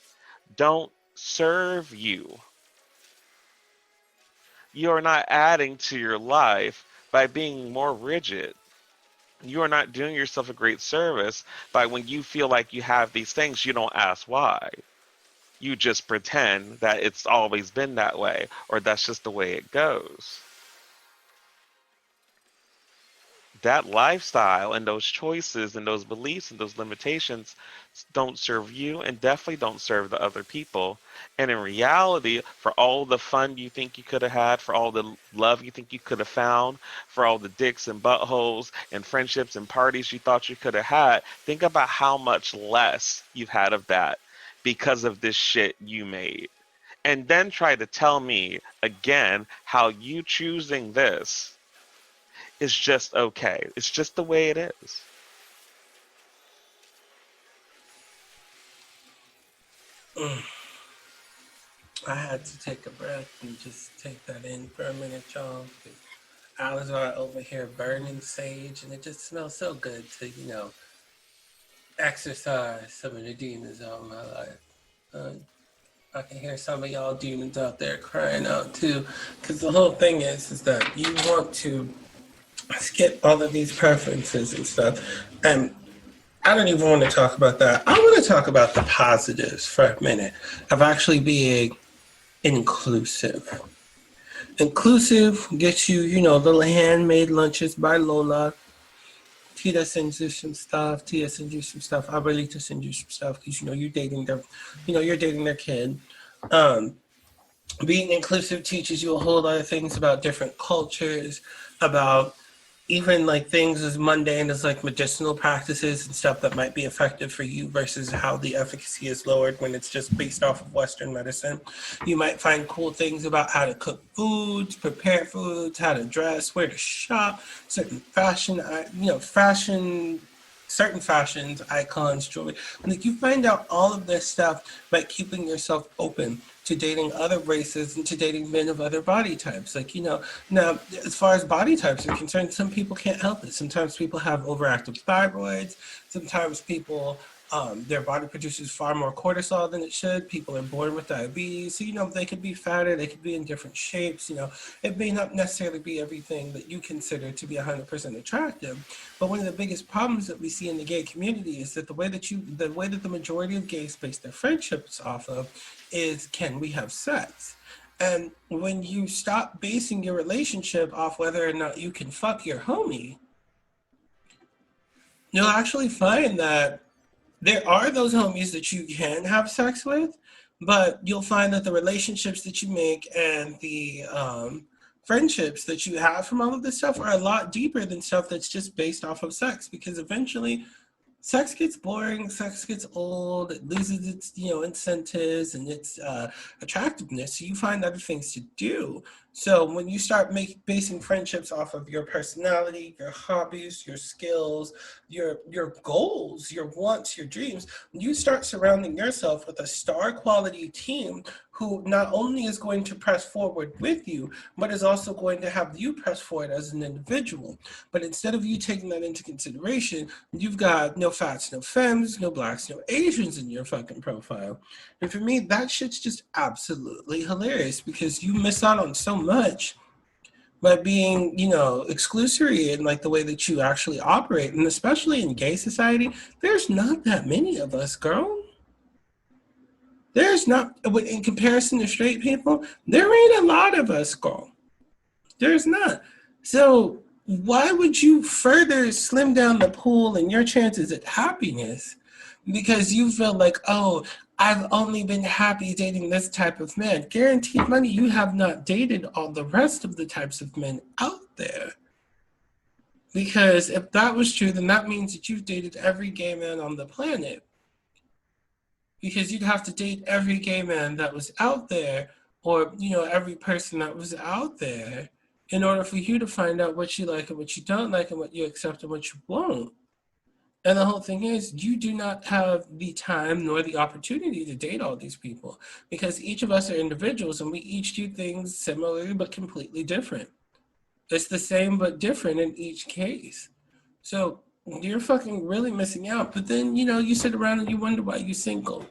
don't serve you. You are not adding to your life by being more rigid. You are not doing yourself a great service by when you feel like you have these things, you don't ask why. You just pretend that it's always been that way or that's just the way it goes. That lifestyle and those choices and those beliefs and those limitations don't serve you and definitely don't serve the other people. And in reality, for all the fun you think you could have had, for all the love you think you could have found, for all the dicks and buttholes and friendships and parties you thought you could have had, think about how much less you've had of that because of this shit you made. And then try to tell me again how you choosing this is just okay. It's just the way it is. I had to take a breath and just take that in for a minute, y'all. Alezar over here burning sage, and it just smells so good to, exercise some of the demons out of my life. Uh, I can hear some of y'all demons out there crying out too, because the whole thing is that you want to skip all of these preferences and stuff, and I don't even want to talk about that. I want to talk about the positives for a minute of actually being inclusive. Inclusive gets you, little handmade lunches by Lola. Tita sends you some stuff. Tia sends you some stuff. Abuelita sends you some stuff because you're dating their kid. Um, Being inclusive teaches you a whole lot of things about different cultures, about even like things as mundane as like medicinal practices and stuff that might be effective for you versus how the efficacy is lowered when it's just based off of Western medicine. You might find cool things about how to cook foods, prepare foods, how to dress, where to shop, certain certain fashions, icons, jewelry. Like you find out all of this stuff by keeping yourself open to dating other races and to dating men of other body types. Now, as far as body types are concerned, some people can't help it. Sometimes people have overactive thyroids. Sometimes people Their body produces far more cortisol than it should. People are born with diabetes. So, they could be fatter, they could be in different shapes. It may not necessarily be everything that you consider to be 100% attractive. But one of the biggest problems that we see in the gay community is that the way that the majority of gays base their friendships off of is, can we have sex? And when you stop basing your relationship off whether or not you can fuck your homie, you'll actually find that there are those homies that you can have sex with, but you'll find that the relationships that you make and the friendships that you have from all of this stuff are a lot deeper than stuff that's just based off of sex, because eventually sex gets boring, sex gets old, it loses its, incentives and its attractiveness. So you find other things to do. So when you start basing friendships off of your personality, your hobbies, your skills, your goals, your wants, your dreams, you start surrounding yourself with a star quality team who not only is going to press forward with you, but is also going to have you press forward as an individual. But instead of you taking that into consideration, you've got no fats, no femmes, no blacks, no Asians in your fucking profile. And for me, that shit's just absolutely hilarious, because you miss out on so much by being, exclusory in like the way that you actually operate. And especially in gay society, there's not that many of us, girl. There's not, in comparison to straight people, there ain't a lot of us, girl. There's not. So why would you further slim down the pool and your chances at happiness because you feel like, oh, I've only been happy dating this type of man? Guaranteed money, you have not dated all the rest of the types of men out there. Because if that was true, then that means that you've dated every gay man on the planet. Because you'd have to date every gay man that was out there, or, every person that was out there, in order for you to find out what you like and what you don't like and what you accept and what you won't. And the whole thing is, you do not have the time nor the opportunity to date all these people, because each of us are individuals and we each do things similarly but completely different. It's the same but different in each case. So you're fucking really missing out. But then, you sit around and you wonder why you're single.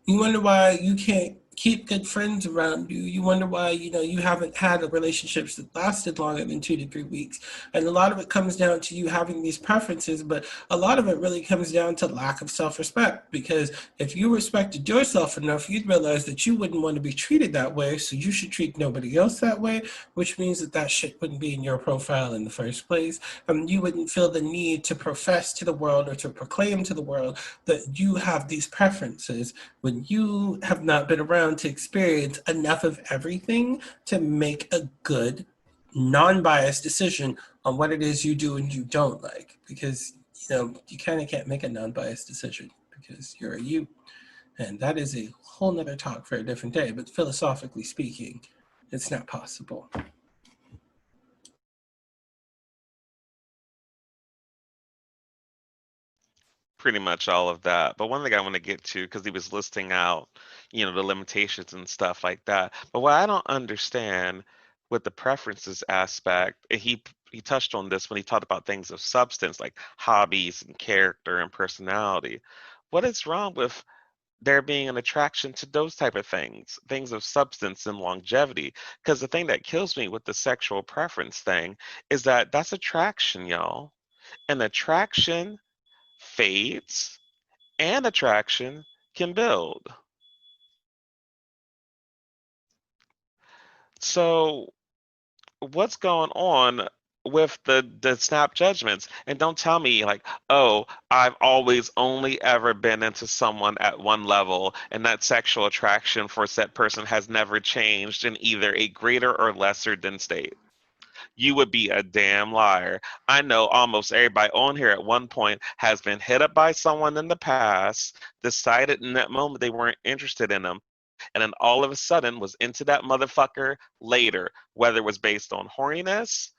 You wonder why you can't keep good friends around you. You wonder why, you haven't had relationships that lasted longer than 2 to 3 weeks. And a lot of it comes down to you having these preferences, but a lot of it really comes down to lack of self-respect. Because if you respected yourself enough, you'd realize that you wouldn't want to be treated that way, so you should treat nobody else that way, which means that shit wouldn't be in your profile in the first place. You wouldn't feel the need to profess to the world or to proclaim to the world that you have these preferences when you have not been around to experience enough of everything to make a good, non-biased decision on what it is you do and you don't like. Because, you kind of can't make a non-biased decision because you're a you. And that is a whole nother talk for a different day. But philosophically speaking, it's not possible. Pretty much all of that. But one thing I want to get to, because he was listing out, the limitations and stuff like that. But what I don't understand with the preferences aspect, and he touched on this when he talked about things of substance like hobbies and character and personality. What is wrong with there being an attraction to those type of things of substance and longevity? Because the thing that kills me with the sexual preference thing is that that's attraction, y'all. And attraction fades and attraction can build. So what's going on with the snap judgments? And don't tell me like, oh, I've always only ever been into someone at one level and that sexual attraction for said person has never changed in either a greater or lesser than state. You would be a damn liar. I know almost everybody on here at one point has been hit up by someone in the past, decided in that moment they weren't interested in them, and then all of a sudden was into that motherfucker later, whether it was based on horniness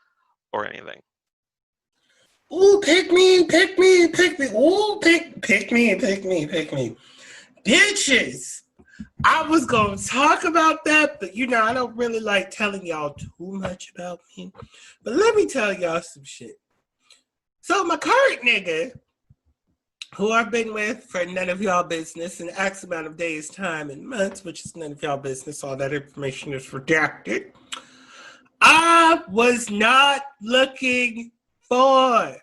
or anything. Ooh, pick me, pick me, pick me. Ooh, pick me, pick me, pick me. Bitches. I was going to talk about that, but I don't really like telling y'all too much about me. But let me tell y'all some shit. So my current nigga, who I've been with for none of y'all business in X amount of days, time, and months, which is none of y'all business. All that information is redacted. I was not looking for.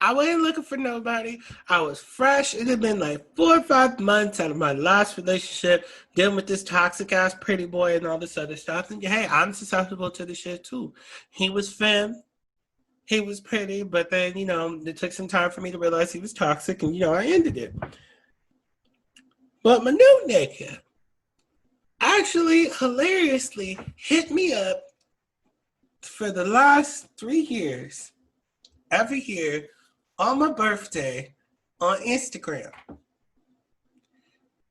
I wasn't looking for nobody. I was fresh. It had been like 4 or 5 months out of my last relationship, dealing with this toxic ass pretty boy and all this other stuff. And hey, I'm susceptible to the shit too. He was femme. He was pretty, but then, it took some time for me to realize he was toxic, and, I ended it. But my new nigga actually hilariously hit me up for the last 3 years, every year, on my birthday, on Instagram.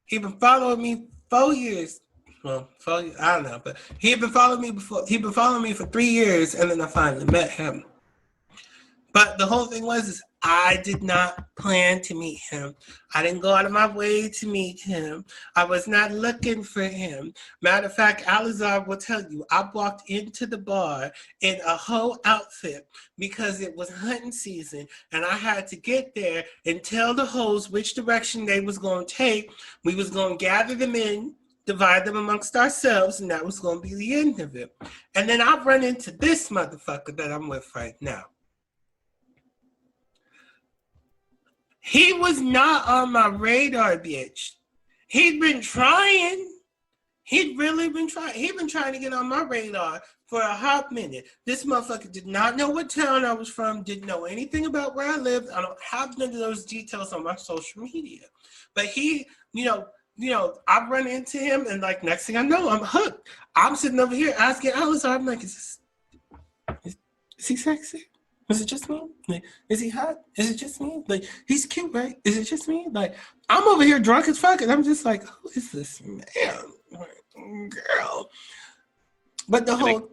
He'd been following me 4 years. Well, 4 years, I don't know, but he had been following me before. He'd been following me for 3 years, and then I finally met him. But the whole thing was I did not plan to meet him. I didn't go out of my way to meet him. I was not looking for him. Matter of fact, Alezar will tell you, I walked into the bar in a whole outfit because it was hunting season, and I had to get there and tell the hoes which direction they was going to take. We was going to gather them in, divide them amongst ourselves, and that was going to be the end of it. And then I run into this motherfucker that I'm with right now. He was not on my radar, bitch. He'd been trying. He'd really been trying. He'd been trying to get on my radar for a hot minute. This motherfucker did not know what town I was from, didn't know anything about where I lived. I don't have none of those details on my social media. But he, I run into him, and like next thing I know, I'm hooked. I'm sitting over here asking Alezar, I'm like, is he sexy? Is it just me? Like, is he hot? Is it just me? Like, he's cute, right? Is it just me? Like, I'm over here drunk as fuck, and I'm just like, who is this man? Girl. But the whole...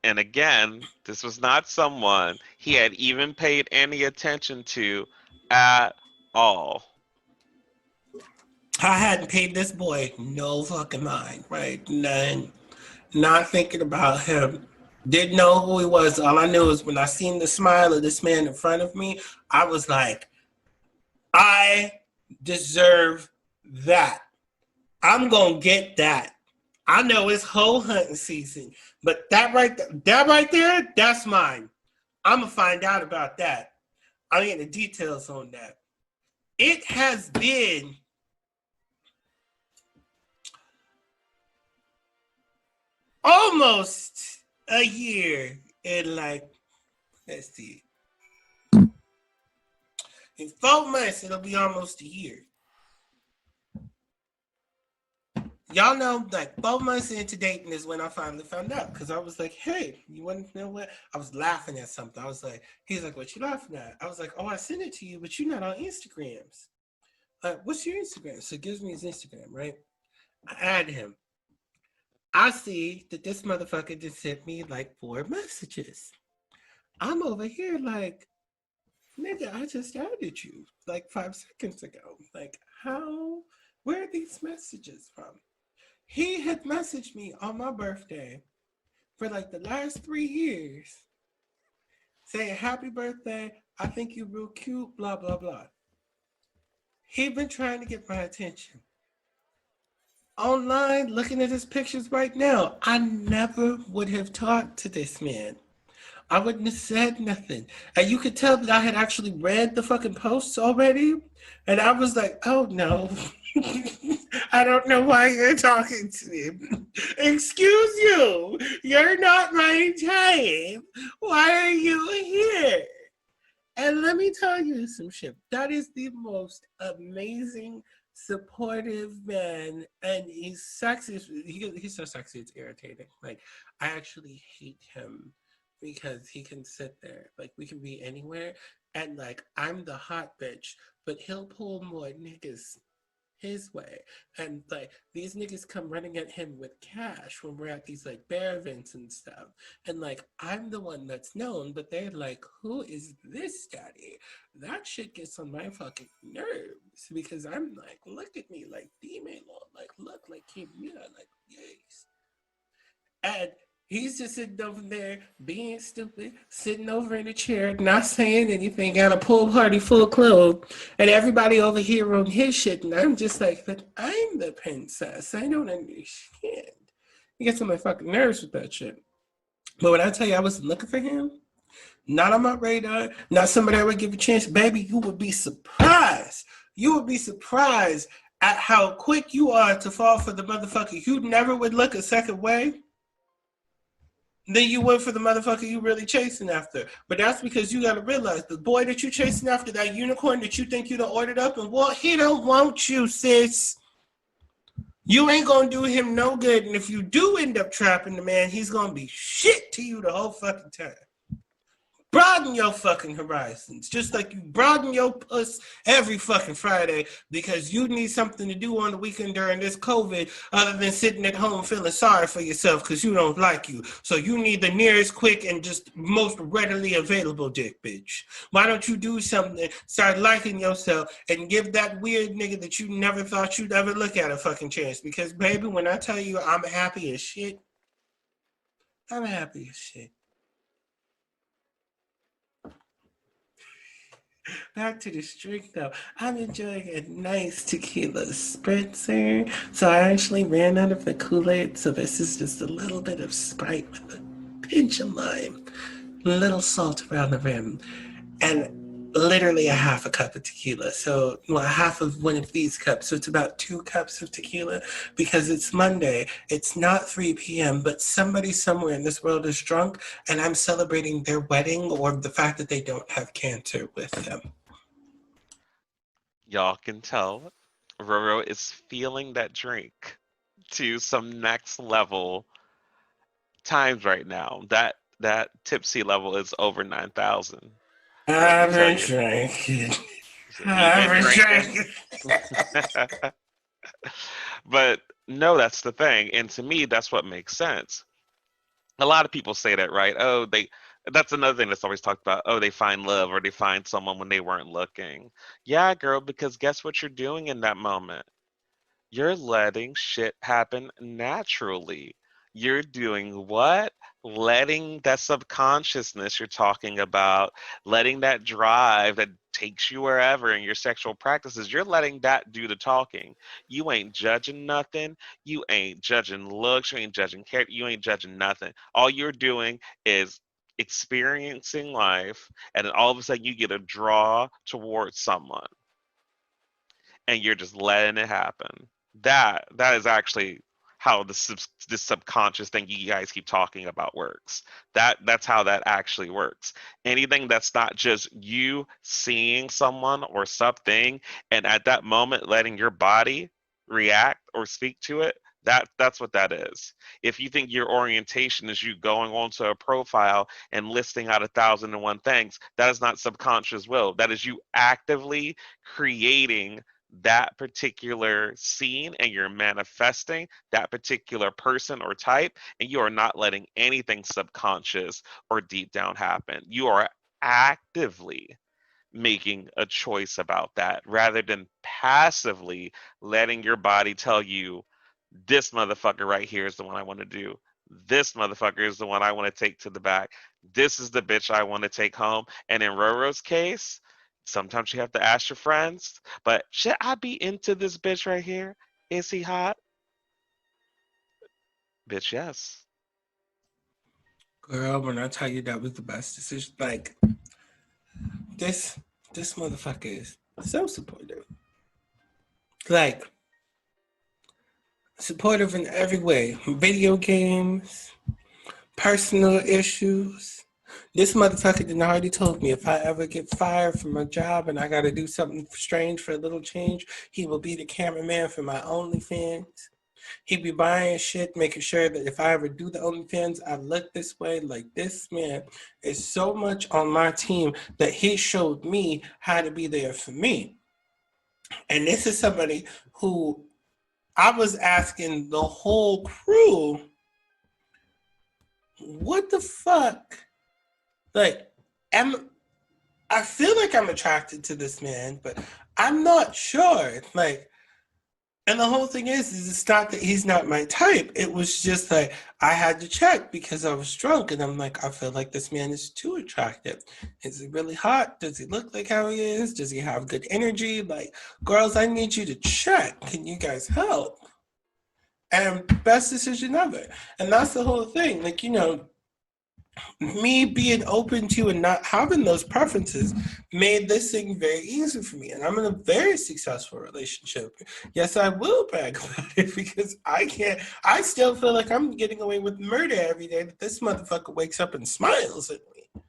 And again, this was not someone he had even paid any attention to at all. I hadn't paid this boy no fucking mind, right? None. Not thinking about him. Didn't know who he was. All I knew is when I seen the smile of this man in front of me, I was like, I deserve that. I'm going to get that. I know it's whole hunting season, but that right there, that's mine. I'm going to find out about that. I'll get the details on that. It has been almost a year in let's see. In 4 months, it'll be almost a year. Y'all know, 4 months into dating is when I finally found out. Because I was like, hey, you want to know what? I was laughing at something. I was like, he's like, what you laughing at? I was like, oh, I sent it to you, but you're not on Instagrams. What's your Instagram? So he gives me his Instagram, right? I add him. I see that this motherfucker just sent me 4 messages. I'm over here like, nigga, I just added you 5 seconds ago. Where are these messages from? He had messaged me on my birthday for the last 3 years saying, happy birthday, I think you're real cute, blah, blah, blah. He'd been trying to get my attention. Online, looking at his pictures right now, I never would have talked to this man. I wouldn't have said nothing. And you could tell that I had actually read the fucking posts already. And I was like, oh no. I don't know why you're talking to me. Excuse you. You're not my type. Why are you here? And let me tell you some shit. That is the most amazing, supportive man, and he's sexy. He's so sexy, it's irritating. I actually hate him because he can sit there. We can be anywhere, and I'm the hot bitch, but he'll pull more niggas his way. And these niggas come running at him with cash when we're at these bear events and stuff. And I'm the one that's known, but they're like, who is this daddy? That shit gets on my fucking nerves because I'm like, look at me, dímelo, look, keep me yes. And He's just sitting over there being stupid, sitting over in a chair, not saying anything, got a pool party full of clothes, and everybody over here on his shit. And I'm just like, but I'm the princess. I don't understand. He gets on my fucking nerves with that shit. But when I tell you I wasn't looking for him, not on my radar, not somebody I would give a chance, baby, you would be surprised. You would be surprised at how quick you are to fall for the motherfucker you never would look a second way. Then you went for the motherfucker you really chasing after. But that's because you gotta realize the boy that you chasing after, that unicorn that you think you done ordered up and what, he don't want you, sis. You ain't gonna do him no good. And if you do end up trapping the man, he's gonna be shit to you the whole fucking time. Broaden your fucking horizons, just like you broaden your puss every fucking Friday because you need something to do on the weekend during this COVID other than sitting at home feeling sorry for yourself because you don't like you. So you need the nearest, quick, and just most readily available dick, bitch. Why don't you do something, start liking yourself, and give that weird nigga that you never thought you'd ever look at a fucking chance? Because, baby, when I tell you I'm happy as shit, I'm happy as shit. Back to the drink though. I'm enjoying a nice tequila spritzer. So I actually ran out of the Kool-Aid. So this is just a little bit of Sprite with a pinch of lime, a little salt around the rim, and literally a half a cup of tequila. So, well, half of one of these cups. So it's about 2 cups of tequila because it's Monday. It's not 3 p.m., but somebody somewhere in this world is drunk and I'm celebrating their wedding or the fact that they don't have cancer with them. Y'all can tell Roro is feeling that drink to some next level times right now. That tipsy level is over 9,000. Let me I've tell been you. drinking. So you've I've been been drinking. drinking. But no, that's the thing. And to me, that's what makes sense. A lot of people say that, right? Oh, that's another thing that's always talked about. Oh, they find love or they find someone when they weren't looking. Yeah, girl, because guess what you're doing in that moment? You're letting shit happen naturally. You're doing what? Letting that subconsciousness you're talking about, letting that drive that takes you wherever in your sexual practices, you're letting that do the talking. You ain't judging nothing. You ain't judging looks. You ain't judging character. You ain't judging nothing. All you're doing is experiencing life, and then all of a sudden you get a draw towards someone and you're just letting it happen. That is actually how this subconscious thing you guys keep talking about works. That's how that actually works. Anything that's not just you seeing someone or something and at that moment letting your body react or speak to it, that's what that is. If you think your orientation is you going onto a profile and listing out 1,001 things, that is not subconscious will. That is you actively creating that particular scene and you're manifesting that particular person or type, and you are not letting anything subconscious or deep down happen. You are actively making a choice about that rather than passively letting your body tell you, this motherfucker right here is the one I want to do. This motherfucker is the one I want to take to the back. This is the bitch I want to take home. And in Roro's case, sometimes you have to ask your friends, but should I be into this bitch right here? Is he hot? Bitch, yes. Girl, when I tell you that was the best decision, like this this motherfucker is so supportive. Like supportive in every way. Video games, personal issues. This motherfucker done already told me if I ever get fired from a job and I gotta do something strange for a little change, he will be the cameraman for my OnlyFans. He be buying shit, making sure that if I ever do the OnlyFans, I look this way. Like this man is so much on my team that he showed me how to be there for me. And this is somebody who I was asking the whole crew, what the fuck? Like, I feel like I'm attracted to this man, but I'm not sure. Like, And the whole thing is it's not that he's not my type. It was just like I had to check because I was drunk, and I'm like, I feel like this man is too attractive. Is he really hot? Does he look like how he is? Does he have good energy? Like, girls, I need you to check. Can you guys help? And best decision ever. And that's the whole thing. Like, me being open to and not having those preferences made this thing very easy for me. And I'm in a very successful relationship. Yes, I will brag about it because I still feel like I'm getting away with murder every day that this motherfucker wakes up and smiles at me.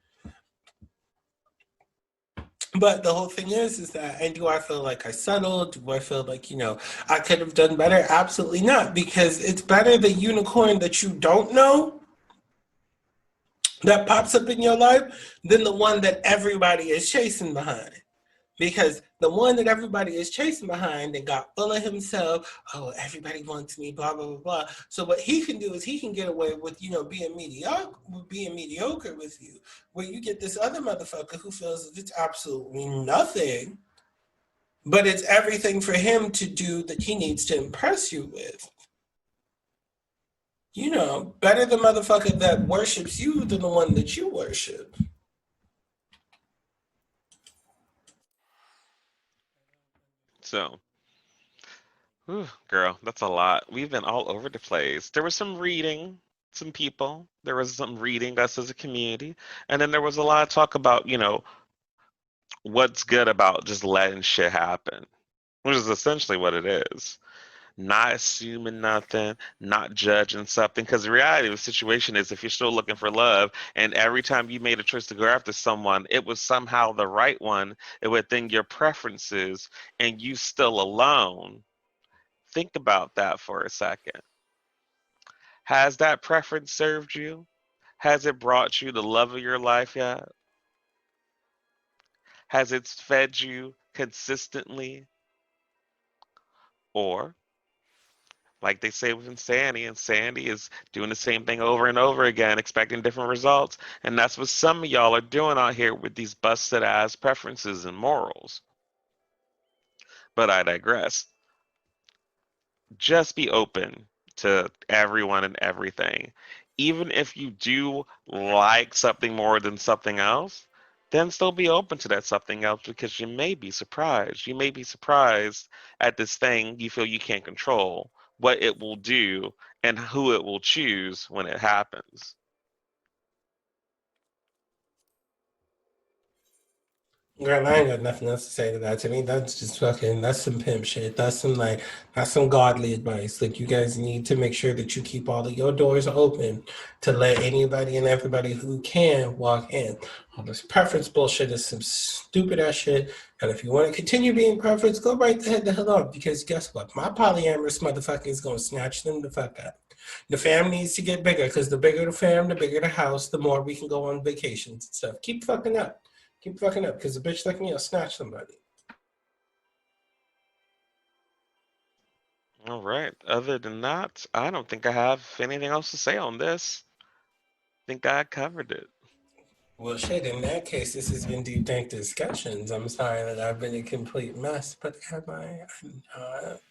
But the whole thing is that, and do I feel like I settled? Do I feel like, I could have done better? Absolutely not, because it's better the unicorn that you don't know that pops up in your life than the one that everybody is chasing behind. Because the one that everybody is chasing behind and got full of himself, oh, everybody wants me, blah, blah, blah, blah. So what he can do is he can get away with, being mediocre with you. Where you get this other motherfucker who feels that it's absolutely nothing, but it's everything for him to do that he needs to impress you with. Better the motherfucker that worships you than the one that you worship. So, whew, girl, that's a lot. We've been all over the place. There was some reading, some people. There was some reading us as a community. And then there was a lot of talk about, what's good about just letting shit happen, which is essentially what it is. Not assuming nothing, not judging something. Because the reality of the situation is if you're still looking for love and every time you made a choice to go after someone, it was somehow the right one within your preferences and you still alone, think about that for a second. Has that preference served you? Has it brought you the love of your life yet? Has it fed you consistently? Or, like they say with insanity is doing the same thing over and over again, expecting different results. And that's what some of y'all are doing out here with these busted ass preferences and morals. But I digress. Just be open to everyone and everything. Even if you do like something more than something else, then still be open to that something else because you may be surprised. You may be surprised at this thing you feel you can't control, what it will do, and who it will choose when it happens. Girl, I ain't got nothing else to say to that. To me, that's just that's some pimp shit. That's some godly advice. Like, you guys need to make sure that you keep all of your doors open to let anybody and everybody who can walk in. All this preference bullshit is some stupid ass shit. And if you want to continue being preference, go right the hell off. Because guess what? My polyamorous motherfucker is going to snatch them the fuck up. The fam needs to get bigger because the bigger the fam, the bigger the house, the more we can go on vacations and stuff. Keep fucking up. Keep fucking up, because a bitch like me will snatch somebody. All right. Other than that, I don't think I have anything else to say on this. I think I covered it. Well, shit, in that case, this has been Deep Dank Discussions. I'm sorry that I've been a complete mess, but am I? I'm not.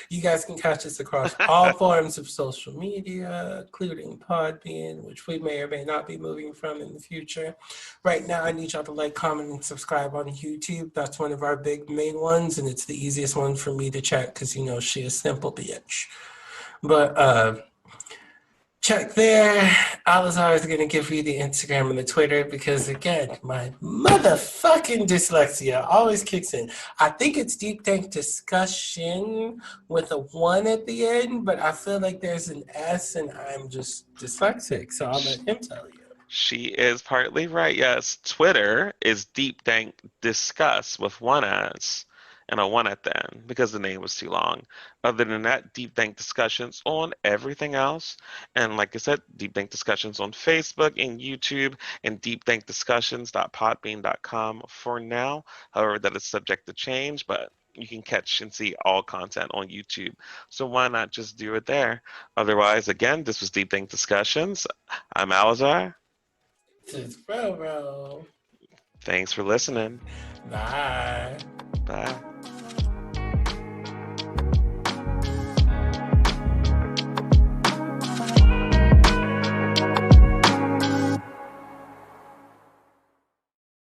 You guys can catch us across all forms of social media, including Podbean, which we may or may not be moving from in the future. Right now, I need y'all to like, comment, and subscribe on YouTube. That's one of our big main ones, and it's the easiest one for me to check because she is simple bitch. But check there. Alezar is going to give you the Instagram and the Twitter because, again, my motherfucking dyslexia always kicks in. I think it's Deep Tank Discussion with a 1 at the end, but I feel like there's an S and I'm just dyslexic, so I'll let him tell you. She is partly right. Yes, Twitter is Deep Dank Discuss with one S and a one at the end because the name was too long. Other than that, Deep Dank Discussions on everything else. And like I said, Deep Dank Discussions on Facebook and YouTube and deepdankdiscussions.podbean.com for now. However, that is subject to change, but you can catch and see all content on YouTube. So why not just do it there? Otherwise, again, this was Deep Dank Discussions. I'm Alazar. This is RoRo. Thanks for listening. Bye. Bye.